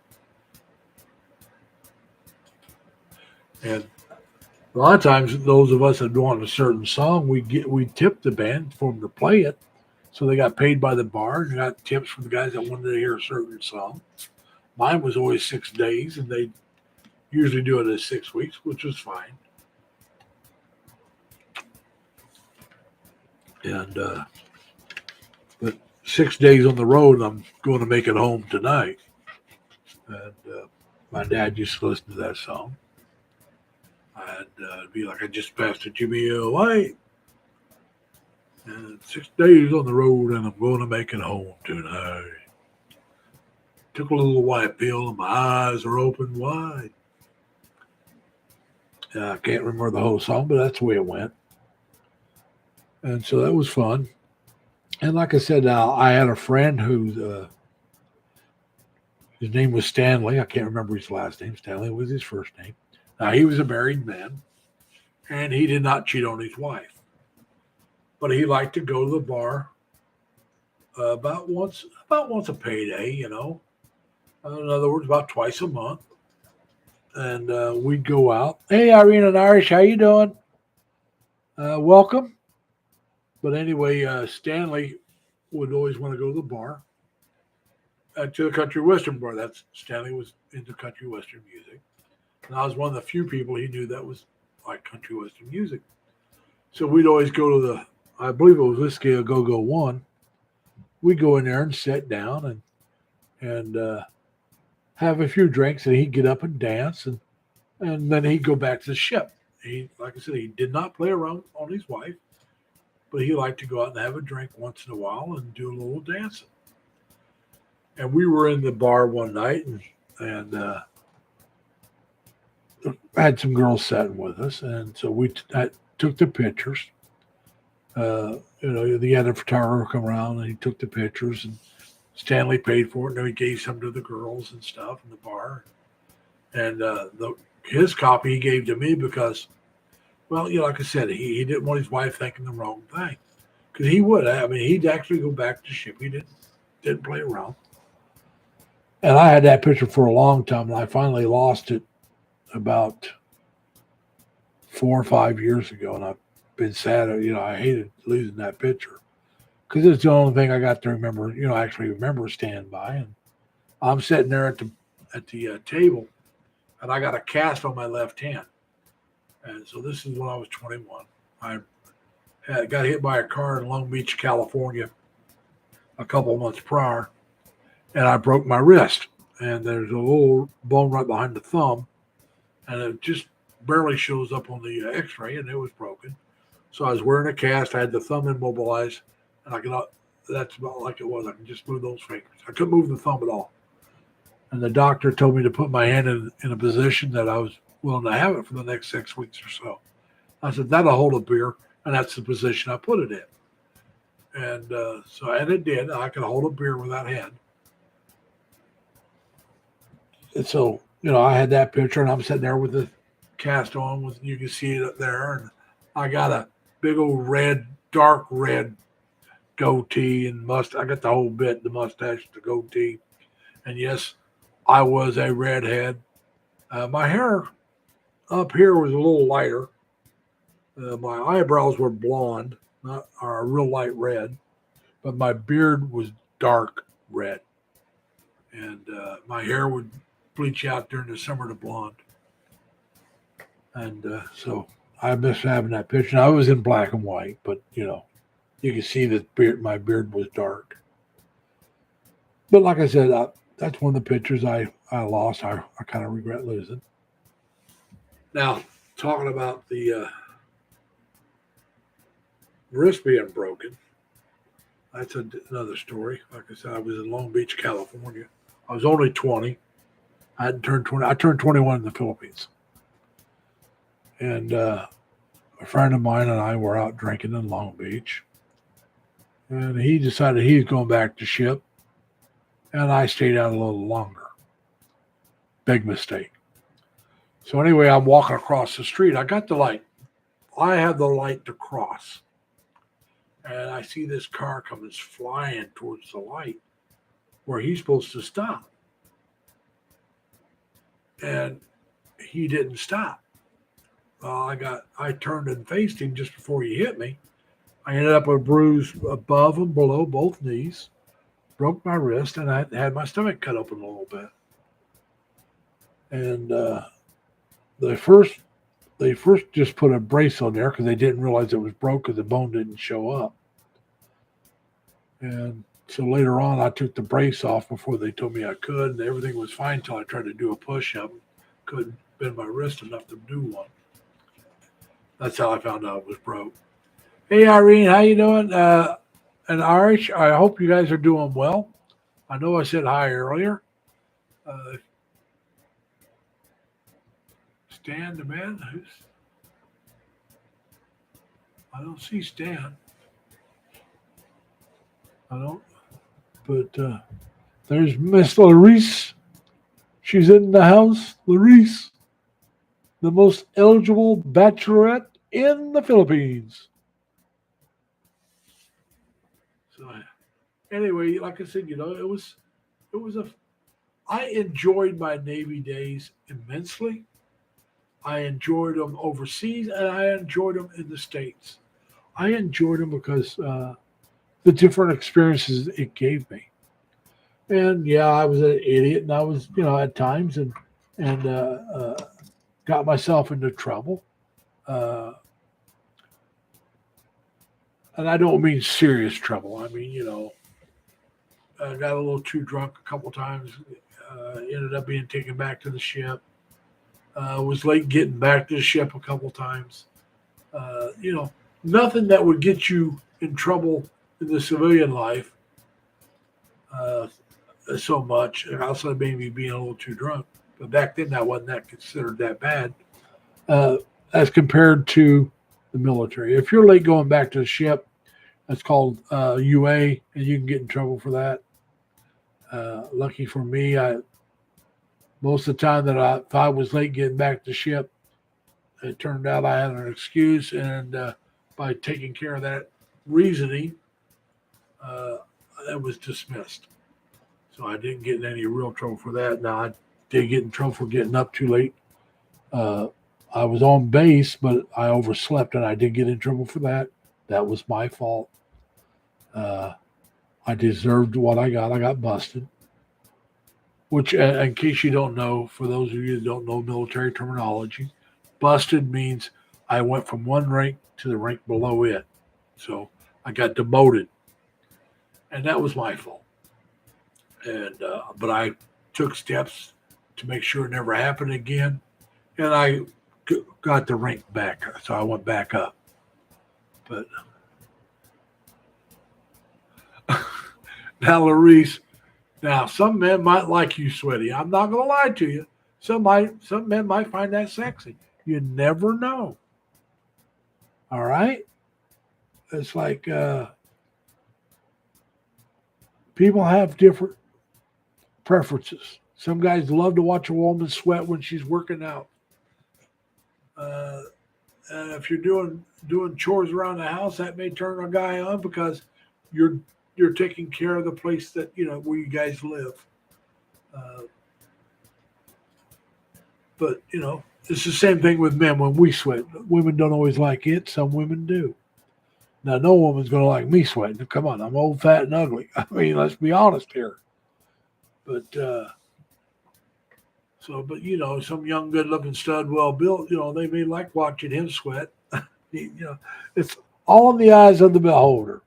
and a lot of times those of us that want a certain song, we tip the band for them to play it. So they got paid by the bar and got tips from the guys that wanted to hear a certain song. Mine was always 6 days, and they usually do it as 6 weeks, which was fine. And but 6 days on the road, I'm going to make it home tonight. And my dad used to listen to that song. And it'd be like I just passed a Jimmy White. And 6 days on the road, and I'm going to make it home tonight. Took a little white pill, and my eyes are open wide. I can't remember the whole song, but that's the way it went. And so that was fun. And like I said, I had a friend his name was Stanley. I can't remember his last name. Stanley was his first name. Now, he was a married man, and he did not cheat on his wife. But he liked to go to the bar about once a payday, in other words, about twice a month. And we'd go out. Hey, Irene and Irish, how you doing? Welcome. But anyway, Stanley would always want to go to the bar, to the country western bar. That's Stanley was into country western music, and I was one of the few people he knew that was like country western music. So we'd always go to I believe it was Whiskey a Go Go One. We'd go in there and sit down and have a few drinks, and he'd get up and dance, and then he'd go back to the ship. He, like I said, he did not play around on his wife. but he liked to go out and have a drink once in a while and do a little dancing. And we were in the bar one night, and had some girls sitting with us, and so I took the pictures. The other photographer come around and he took the pictures, and Stanley paid for it, and he gave some to the girls and stuff in the bar. And his copy he gave to me because, well, like I said, he didn't want his wife thinking the wrong thing, because he would. I mean, he'd actually go back to ship. He didn't play around. And I had that picture for a long time, and I finally lost it about 4 or 5 years ago, and I've been sad. I hated losing that picture because it's the only thing I got to remember. Actually remember standing by, and I'm sitting there at the table, and I got a cast on my left hand. And so this is when I was 21. I got hit by a car in Long Beach, California, a couple of months prior, and I broke my wrist. And there's a little bone right behind the thumb, and it just barely shows up on the X-ray, and it was broken. So I was wearing a cast. I had the thumb immobilized, and that's about like it was. I can just move those fingers. I couldn't move the thumb at all. And the doctor told me to put my hand in a position that I was willing to have it for the next 6 weeks or so. I said, that'll hold a beer, and that's the position I put it in. And and it did. I could hold a beer with that hand. And so, I had that picture, and I'm sitting there with the cast on. You can see it up there, and I got a big old dark red goatee and mustache. I got the whole bit, the mustache, the goatee. And yes, I was a redhead. My hair up here was a little lighter. My eyebrows were blonde, not a real light red, but my beard was dark red. And my hair would bleach out during the summer to blonde. And so I miss having that picture. I was in black and white, but you can see that my beard was dark. But like I said, that's one of the pictures I lost. I kind of regret losing. Now, talking about the wrist being broken, that's another story. Like I said, I was in Long Beach, California. I was only 20. I hadn't turned 20. I turned 21 in the Philippines. And a friend of mine and I were out drinking in Long Beach. And he decided he's going back to ship. And I stayed out a little longer. Big mistake. So anyway, I'm walking across the street. I got the light. I have the light to cross. And I see this car coming flying towards the light where he's supposed to stop. And he didn't stop. I turned and faced him just before he hit me. I ended up with a bruise above and below both knees, broke my wrist, and I had my stomach cut open a little bit. And they first just put a brace on there because they didn't realize it was broke because the bone didn't show up. And so later on, I took the brace off before they told me I could, and everything was fine until I tried to do a push-up. Couldn't bend my wrist enough to do one. That's how I found out it was broke. Hey, Irene, how you doing? And Irish, I hope you guys are doing well. I know I said hi earlier. Stan, the man? I don't see Stan. I don't. But there's Miss Larice. She's in the house. Larice, the most eligible bachelorette in the Philippines. So anyway, like I said, I enjoyed my Navy days immensely. I enjoyed them overseas, and I enjoyed them in the States. I enjoyed them because the different experiences it gave me. And yeah, I was an idiot, and I was, at times, and got myself into trouble. And I don't mean serious trouble. I mean, I got a little too drunk a couple times. Ended up being taken back to the ship. Was late getting back to the ship a couple times. nothing that would get you in trouble in the civilian life uh, so much, and outside maybe being a little too drunk. But back then, that wasn't that considered that bad uh, as compared to the military. If you're late going back to the ship, that's called UA, and you can get in trouble for that. Lucky for me, I most of the time if I was late getting back to the ship, it turned out I had an excuse, and by taking care of that reasoning, uh, that was dismissed. So I didn't get in any real trouble for that. Now I did get in trouble for getting up too late. Uh, I was on base, but I overslept, and I did get in trouble for that. That was my fault. Uh, I deserved what I got. I got busted. Which, in case you don't know, for those of you that don't know military terminology, busted means I went from one rank to the rank below it. So I got demoted, and that was my fault. And but I took steps to make sure it never happened again, and I got the rank back. So I went back up. But now, Larice, now some men might like you, Sweaty. I'm not going to lie to you. Some men might find that sexy. You never know. All right, it's like people have different preferences. Some guys love to watch a woman sweat when she's working out. Uh, and if you're doing chores around the house, that may turn a guy on because you're you're taking care of the place that where you guys live. Uh, but it's the same thing with men when we sweat. Women don't always like it. Some women do. Now, no woman's going to like me sweating. Come on, I'm old, fat, and ugly. I mean, let's be honest here. But but some young, good-looking stud, well-built, they may like watching him sweat. It's all in the eyes of the beholder.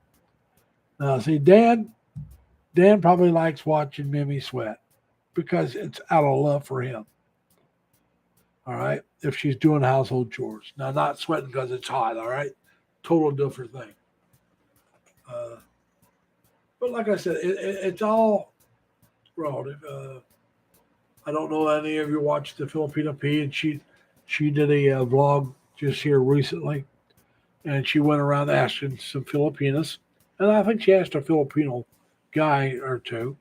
Now, see, Dan probably likes watching Mimi sweat because it's out of love for him. All right, if she's doing household chores, now not sweating because it's hot. All right, total different thing. Uh, but like I said, it's all relative. I don't know any of you watched the Filipino P, and she did a vlog just here recently, and she went around asking some Filipinas, and I think she asked a Filipino guy or two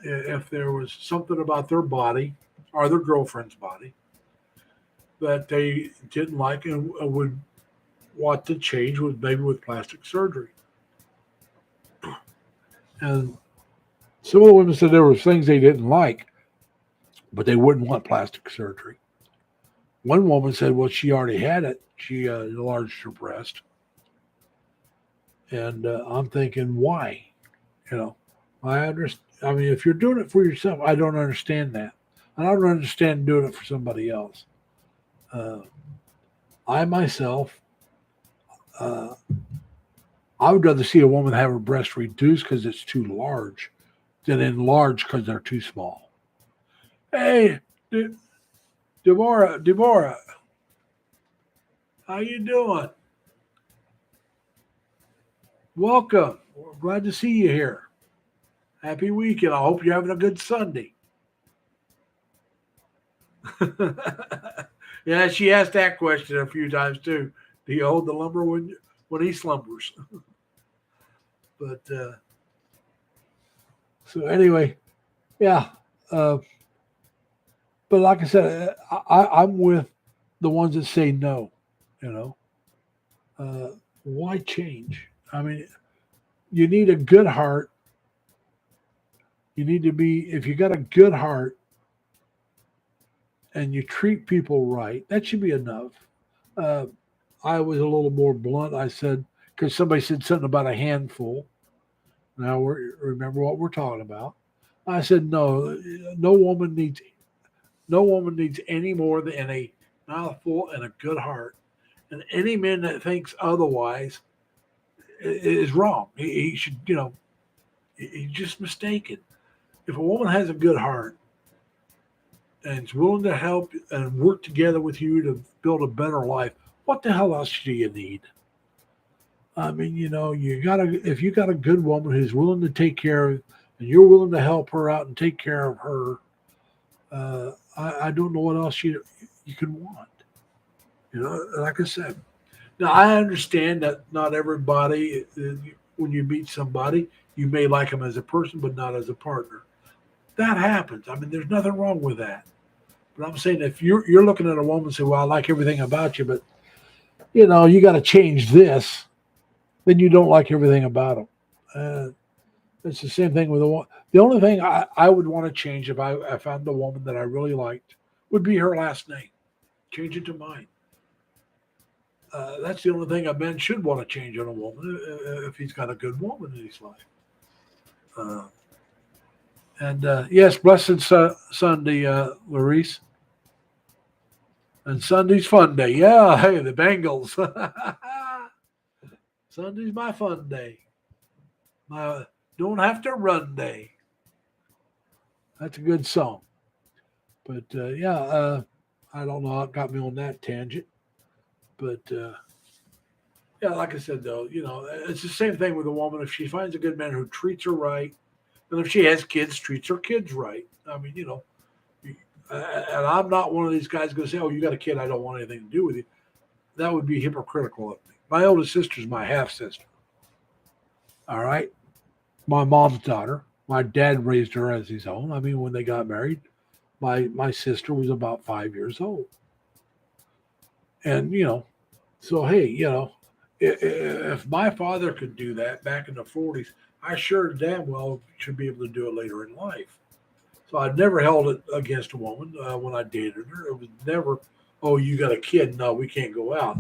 if there was something about their body or their girlfriend's body that they didn't like and would want to change with maybe with plastic surgery. And some of the women said there were things they didn't like, but they wouldn't want plastic surgery. One woman said, well, she already had it. She enlarged her breast. And I'm thinking, why? I understand. I mean, if you're doing it for yourself, I don't understand that. I don't understand doing it for somebody else. I myself, uh, I would rather see a woman have her breast reduced because it's too large than enlarged because they're too small. Hey, Deborah, how you doing? Welcome. We're glad to see you here. Happy weekend. I hope you're having a good Sunday. Yeah, she asked that question a few times too. Do you hold the lumber when he slumbers? But so anyway, yeah. But like I said, I'm with the ones that say no. You know, why change? I mean, you need a good heart. You need to be, if you got a good heart and you treat people right, that should be enough. Uh, I was a little more blunt. I said, because somebody said something about a handful. Now remember what we're talking about. I said, no, no woman needs any more than a mouthful and a good heart. And any man that thinks otherwise is wrong. He should, he's just mistaken. If a woman has a good heart and is willing to help and work together with you to build a better life, what the hell else do you need? I mean, you gotta if you got a good woman who's willing to take care of, and you're willing to help her out and take care of her, I don't know what else you can want. Like I said. Now I understand that not everybody, when you meet somebody, you may like them as a person, but not as a partner. That happens. I mean, there's nothing wrong with that. But I'm saying if you're looking at a woman and say, "Well, I like everything about you," but you got to change this, then you don't like everything about them. Uh, it's the same thing with a woman. The only thing I would want to change if I found a woman that I really liked would be her last name. Change it to mine. That's the only thing a man should want to change on a woman if he's got a good woman in his life. Uh, and yes, blessed Sunday, Larice. And Sunday's fun day. Yeah, hey, the Bengals. Sunday's my fun day. My don't have to run day. That's a good song. But yeah, I don't know how it got me on that tangent. But yeah, like I said, though, it's the same thing with a woman. If she finds a good man who treats her right, and if she has kids, treats her kids right. I mean, and I'm not one of these guys going to say, "Oh, you got a kid, I don't want anything to do with you." That would be hypocritical of me. My oldest sister's my half sister. All right, my mom's daughter. My dad raised her as his own. I mean, when they got married, my sister was about 5 years old, and so hey, if my father could do that back in the '40s, I sure damn well should be able to do it later in life. So I never held it against a woman when I dated her. It was never, "Oh, you got a kid? No, we can't go out."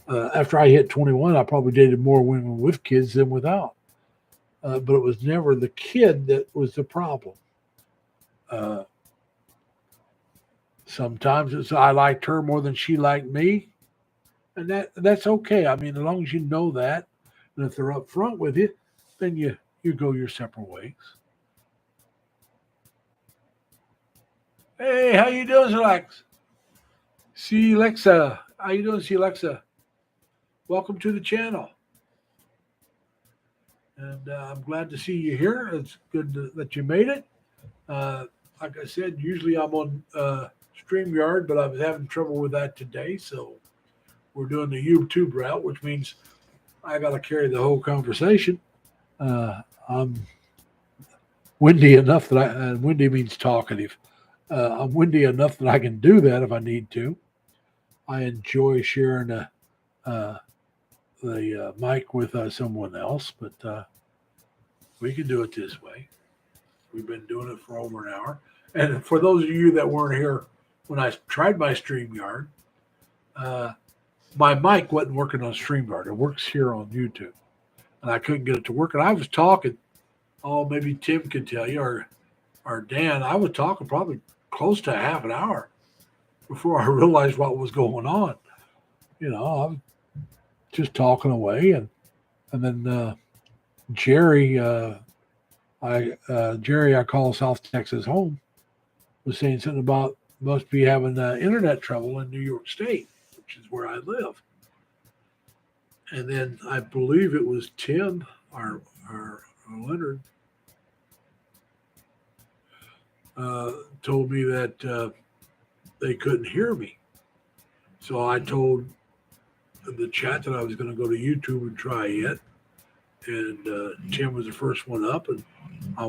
After I hit 21, I probably dated more women with kids than without. But it was never the kid that was the problem. Uh, Sometimes it's I liked her more than she liked me, and that's okay. I mean, as long as you know that, and if they're upfront with you, then you go your separate ways. Hey, how you doing, Alex? See Alexa. How you doing, see Alexa? Welcome to the channel, and I'm glad to see you here. It's good that you made it. Uh, like I said, usually I'm on StreamYard, but I was having trouble with that today, so we're doing the YouTube route, which means I got to carry the whole conversation. I'm windy enough that windy means talkative. I'm windy enough that I can do that if I need to. I enjoy sharing uh, the mic with someone else, but we can do it this way. We've been doing it for over an hour. And for those of you that weren't here when I tried my StreamYard, uh, my mic wasn't working on StreamYard. It works here on YouTube. And I couldn't get it to work. And I was talking, oh, maybe Tim could tell you, or Dan, I was talking probably close to half an hour before I realized what was going on. I'm just talking away. And then Jerry, Jerry, I call South Texas home, was saying something about must be having internet trouble in New York State, which is where I live. And then I believe it was Tim or Leonard told me that they couldn't hear me. So I told the chat that I was going to go to YouTube and try it. And Tim was the first one up, and I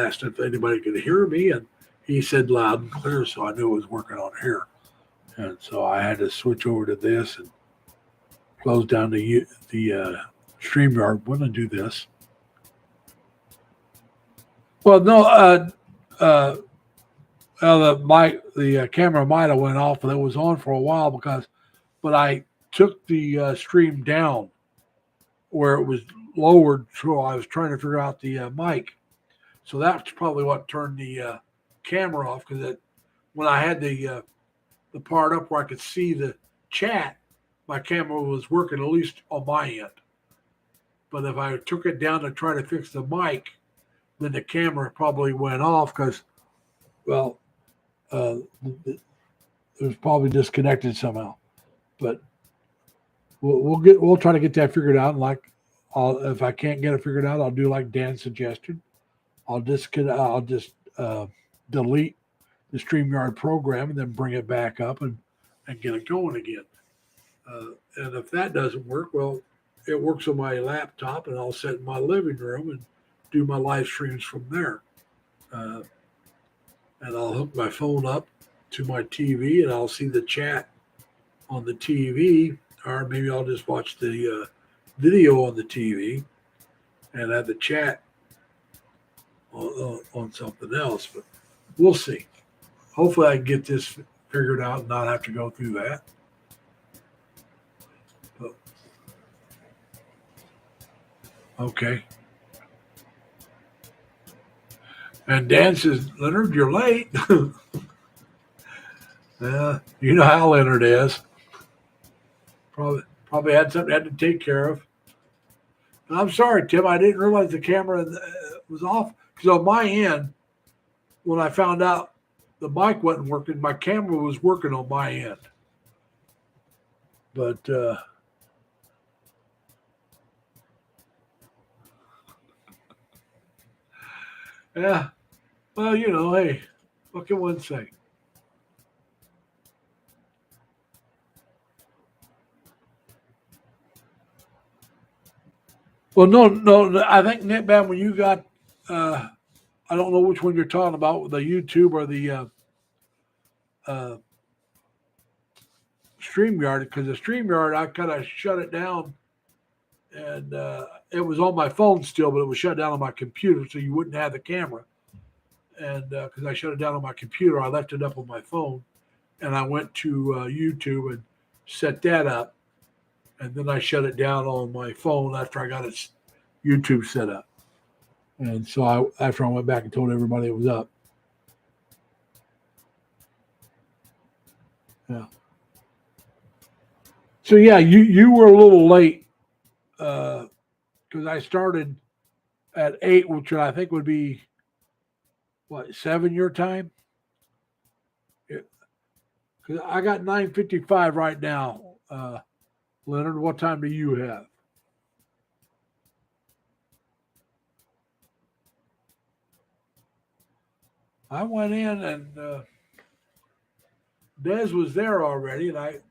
asked if anybody could hear me, and he said loud and clear, so I knew it was working on here. And so I had to switch over to this and close down the StreamYard one and do this. Well, no, the camera might have went off, but it was on for a while but I took the stream down where it was lowered, so I was trying to figure out the mic. So that's probably what turned the camera off, because when I had the part up where I could see the chat, my camera was working, at least on my end. But if I took it down to try to fix the mic, then the camera probably went off because, well, it was probably disconnected somehow. But we'll try to get that figured out. And like, if I can't get it figured out, I'll do like Dan suggested. I'll just delete the StreamYard program and then bring it back up and get it going again. And if that doesn't work, well, it works on my laptop, and I'll sit in my living room and do my live streams from there. And I'll hook my phone up to my TV, and I'll see the chat on the TV, or maybe I'll just watch the video on the TV and have the chat on something else. But we'll see. Hopefully I can get this figured out and not have to go through that. But, okay. And Dan says, Leonard, you're late. You know how Leonard is. Probably had something had to take care of. And I'm sorry, Tim. I didn't realize the camera was off, because on my end, when I found out the mic wasn't working, my camera was working on my end. But yeah, well, hey, what can one say? Well, no. I think, Netbam, when you got, I don't know which one you're talking about, the YouTube or the StreamYard, because the StreamYard, I kind of shut it down, and it was on my phone still, but it was shut down on my computer, so you wouldn't have the camera. And because I shut it down on my computer, I left it up on my phone, and I went to YouTube and set that up, and then I shut it down on my phone after I got it YouTube set up. And so after I went back and told everybody it was up. Yeah. So yeah, you were a little late because I started at 8, which I think would be 7 your time. Because I got 9:55 right now. Leonard, what time do you have? I went in and Des was there already, and I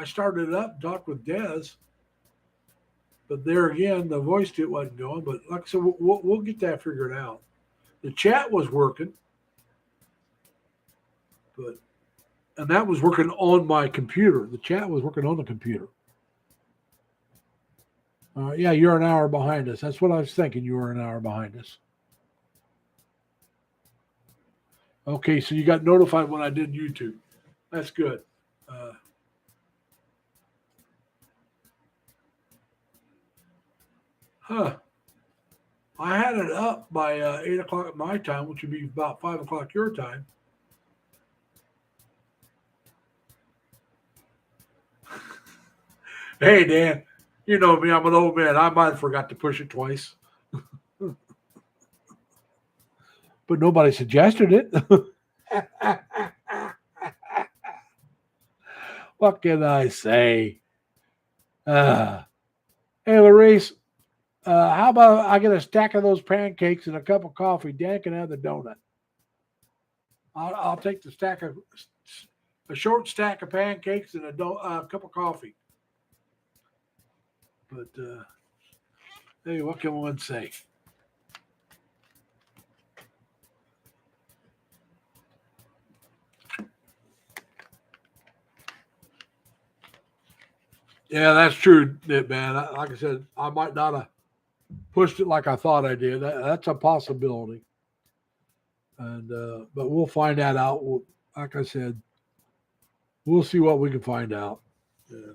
started it up, talked with Des, but there again, the voice kit wasn't going. But like I said, we'll get that figured out. The chat was working, and that was working on my computer. The chat was working on the computer. Yeah, you're an hour behind us. That's what I was thinking. You were an hour behind us. Okay, so you got notified when I did YouTube. That's good. I had it up by 8 o'clock at my time, which would be about 5 o'clock your time. Hey, Dan, you know me. I'm an old man. I might have forgot to push it twice. But nobody suggested it. What can I say? Hey, Larice, how about I get a stack of those pancakes and a cup of coffee? Dan can have the donut. I'll take a short stack of pancakes and a cup of coffee. But hey, what can one say? Yeah, that's true, man. Like I said, I might not have pushed it like I thought I did. That's a possibility. And but we'll find that out. Like I said, we'll see what we can find out. Yeah.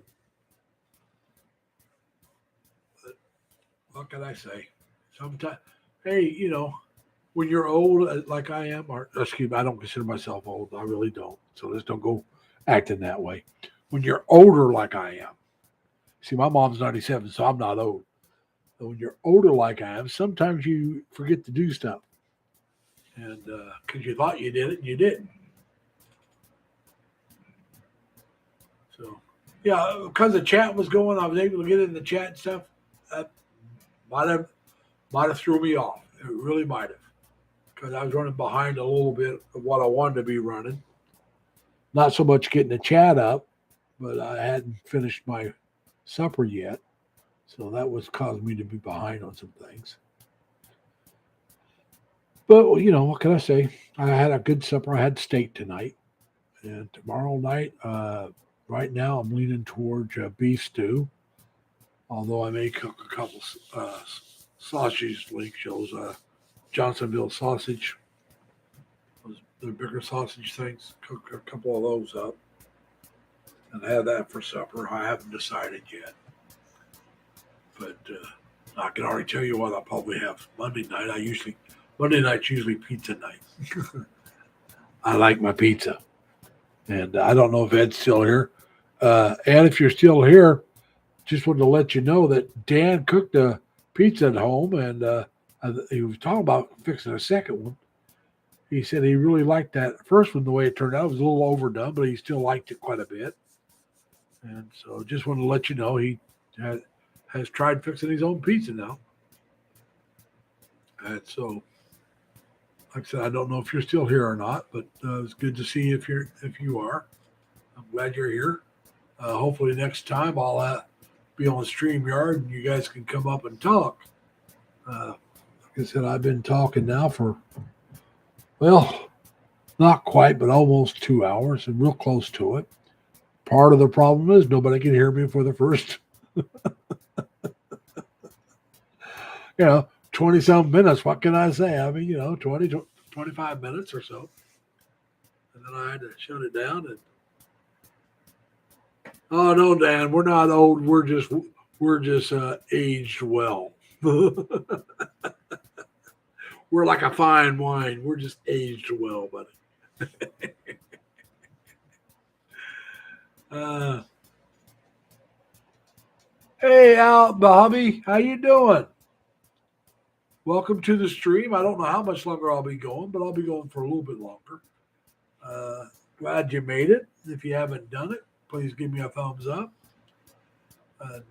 But what can I say? Sometimes, hey, when you're old, like I am, or excuse me, I don't consider myself old. I really don't. So let's don't go acting that way. When you're older, like I am. See, my mom's 97, so I'm not old. But when you're older, like I am, sometimes you forget to do stuff, and because you thought you did it, and you didn't. So, Yeah, because the chat was going, I was able to get in the chat and stuff. That might have threw me off. It really might have, because I was running behind a little bit of what I wanted to be running. Not so much getting the chat up, but I hadn't finished my supper yet, so that was causing me to be behind on some things. But what can I say? I had a good supper. I had steak tonight, and tomorrow night, right now, I'm leaning towards beef stew. Although I may cook a couple sausage links, those Johnsonville sausage, the bigger sausage things. Cook a couple of those up and have that for supper. I haven't decided yet, but I can already tell you what I'll probably have Monday night. Monday night's usually pizza night. I like my pizza, and I don't know if Ed's still here. And if you're still here, just wanted to let you know that Dan cooked a pizza at home, and he was talking about fixing a second one. He said he really liked that first one, the way it turned out. It was a little overdone, but he still liked it quite a bit. And so just wanted to let you know he has tried fixing his own pizza now. And so, like I said, I don't know if you're still here or not, but it's good to see if you are. I'm glad you're here. Hopefully next time I'll be on StreamYard and you guys can come up and talk. Like I said, I've been talking now for, well, not quite, but almost 2 hours and real close to it. Part of the problem is nobody can hear me for the first, 20-some minutes. What can I say? I mean, 20, 25 minutes or so. And then I had to shut it down. And oh, no, Dan, we're not old. We're just aged well. We're like a fine wine. We're just aged well, buddy. Hey, Al, Bobby, how you doing? Welcome to the stream. I don't know how much longer I'll be going, but I'll be going for a little bit longer. Glad you made it. If you haven't done it, please give me a thumbs up. And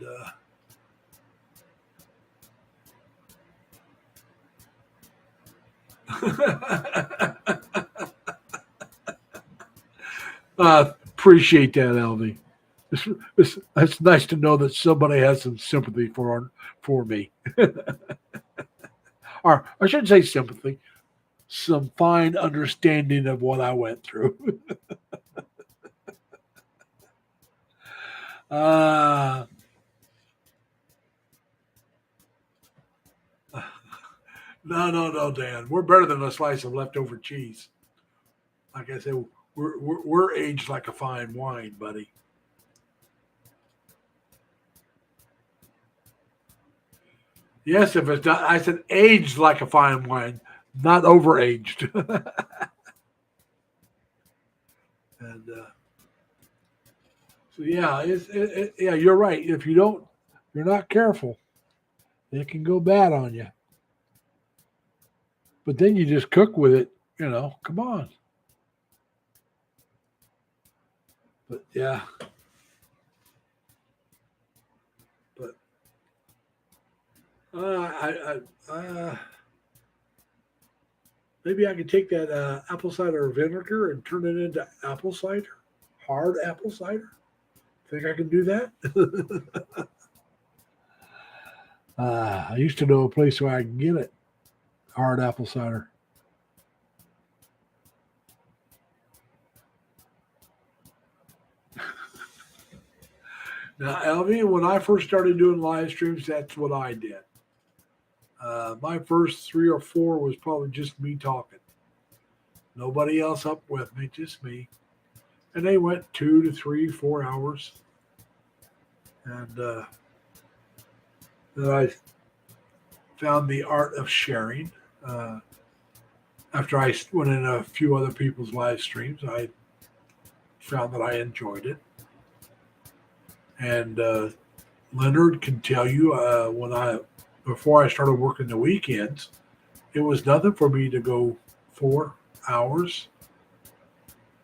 appreciate that, LV. It's nice to know that somebody has some sympathy for me. Or I shouldn't say sympathy, some fine understanding of what I went through. No, Dan. We're better than a slice of leftover cheese. Like I said, we're aged like a fine wine, buddy. Yes, if it's not, I said aged like a fine wine, not overaged. And so yeah, yeah, you're right. If you're not careful, it can go bad on you. But then you just cook with it. Come on. But yeah. But maybe I could take that apple cider vinegar and turn it into apple cider, hard apple cider. Think I can do that? I used to know a place where I can get it, hard apple cider. Now, LV, when I first started doing live streams, that's what I did. My first 3 or 4 was probably just me talking. Nobody else up with me, just me. And they went 2 to 3, 4 hours. And then I found the art of sharing. After I went in a few other people's live streams, I found that I enjoyed it. And Leonard can tell you before I started working the weekends, it was nothing for me to go 4 hours,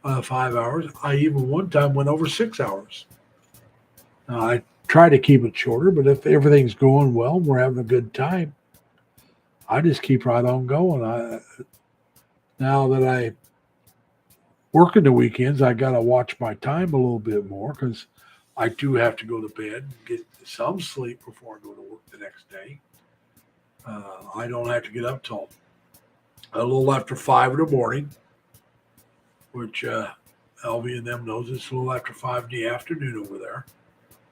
5 hours. I even one time went over 6 hours. I try to keep it shorter, but if everything's going well, we're having a good time, I just keep right on going. Now that I working the weekends, I got to watch my time a little bit more because I do have to go to bed and get some sleep before I go to work the next day. I don't have to get up till a little after 5 in the morning, which Elvie and them knows it's a little after 5 in the afternoon over there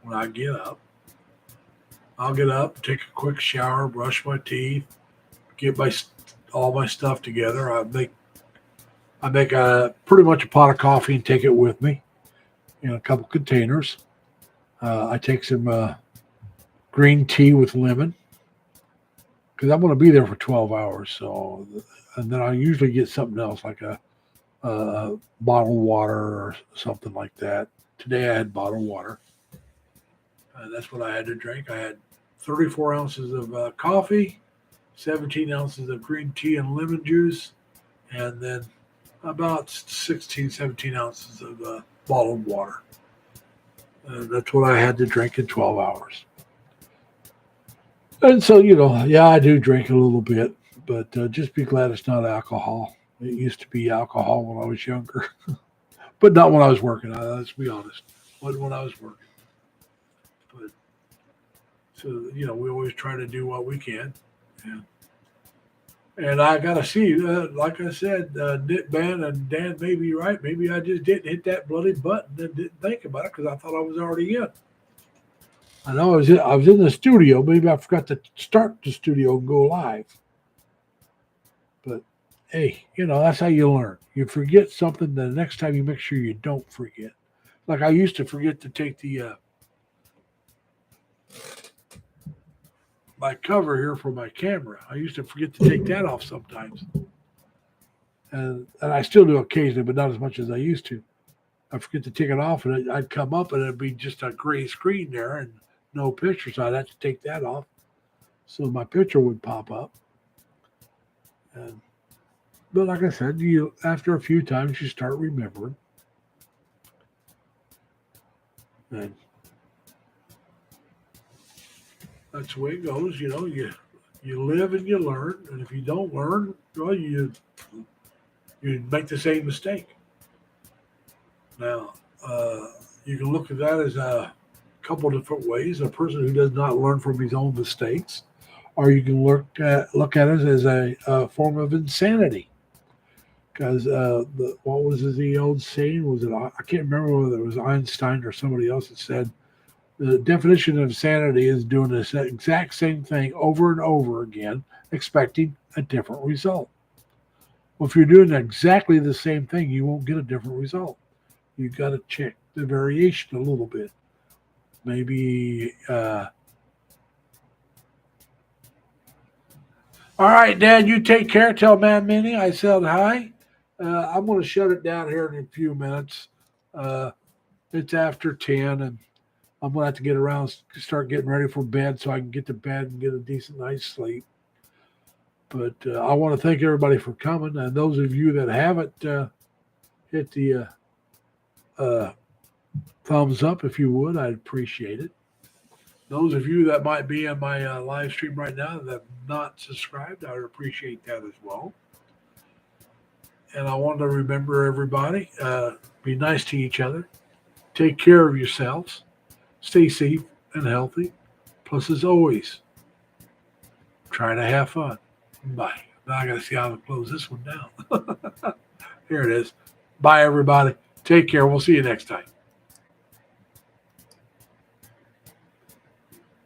when I get up. I'll get up, take a quick shower, brush my teeth, get all my stuff together. I make pretty much a pot of coffee and take it with me in a couple containers. I take some green tea with lemon because I'm going to be there for 12 hours. So, and then I usually get something else like a bottled water or something like that. Today I had bottled water. That's what I had to drink. I had 34 ounces of coffee, 17 ounces of green tea and lemon juice, and then about 16, 17 ounces of bottled water. That's what I had to drink in 12 hours. And so, yeah, I do drink a little bit, but just be glad it's not alcohol. It used to be alcohol when I was younger, but not when I was working. Let's be honest. Wasn't when I was working. But so, we always try to do what we can. Yeah. And I got to see, like I said, Nick, Ben, and Dan may be right. Maybe I just didn't hit that bloody button and didn't think about it because I thought I was already in. I know I was in the studio. Maybe I forgot to start the studio and go live. But, hey, that's how you learn. You forget something, the next time you make sure you don't forget. Like I used to forget to take my cover here for my camera. I used to forget to take that off sometimes. And I still do occasionally, but not as much as I used to. I forget to take it off, and I'd come up, and it'd be just a gray screen there and no picture, so I'd have to take that off so my picture would pop up. But like I said, after a few times, you start remembering. And that's the way it goes. You live and you learn, and if you don't learn, well, you make the same mistake. Now, you can look at that as a couple different ways. A person who does not learn from his own mistakes, or you can look at it as a form of insanity. Because what was the old saying? Was it? I can't remember whether it was Einstein or somebody else that said the definition of insanity is doing the exact same thing over and over again, expecting a different result. Well, if you're doing exactly the same thing, you won't get a different result. You got to check the variation a little bit. Maybe. All right, Dad, you take care. Tell Man Minnie I said hi. I'm going to shut it down here in a few minutes. It's after 10, and I'm going to have to get around, start getting ready for bed so I can get to bed and get a decent night's sleep. But I want to thank everybody for coming. And those of you that haven't, hit the thumbs up if you would. I'd appreciate it. Those of you that might be in my live stream right now that have not subscribed, I would appreciate that as well. And I want to remember everybody, be nice to each other. Take care of yourselves. Stay safe and healthy. Plus, as always, try to have fun. Bye. Now I got to see how to close this one down. Here it is. Bye, everybody. Take care. We'll see you next time.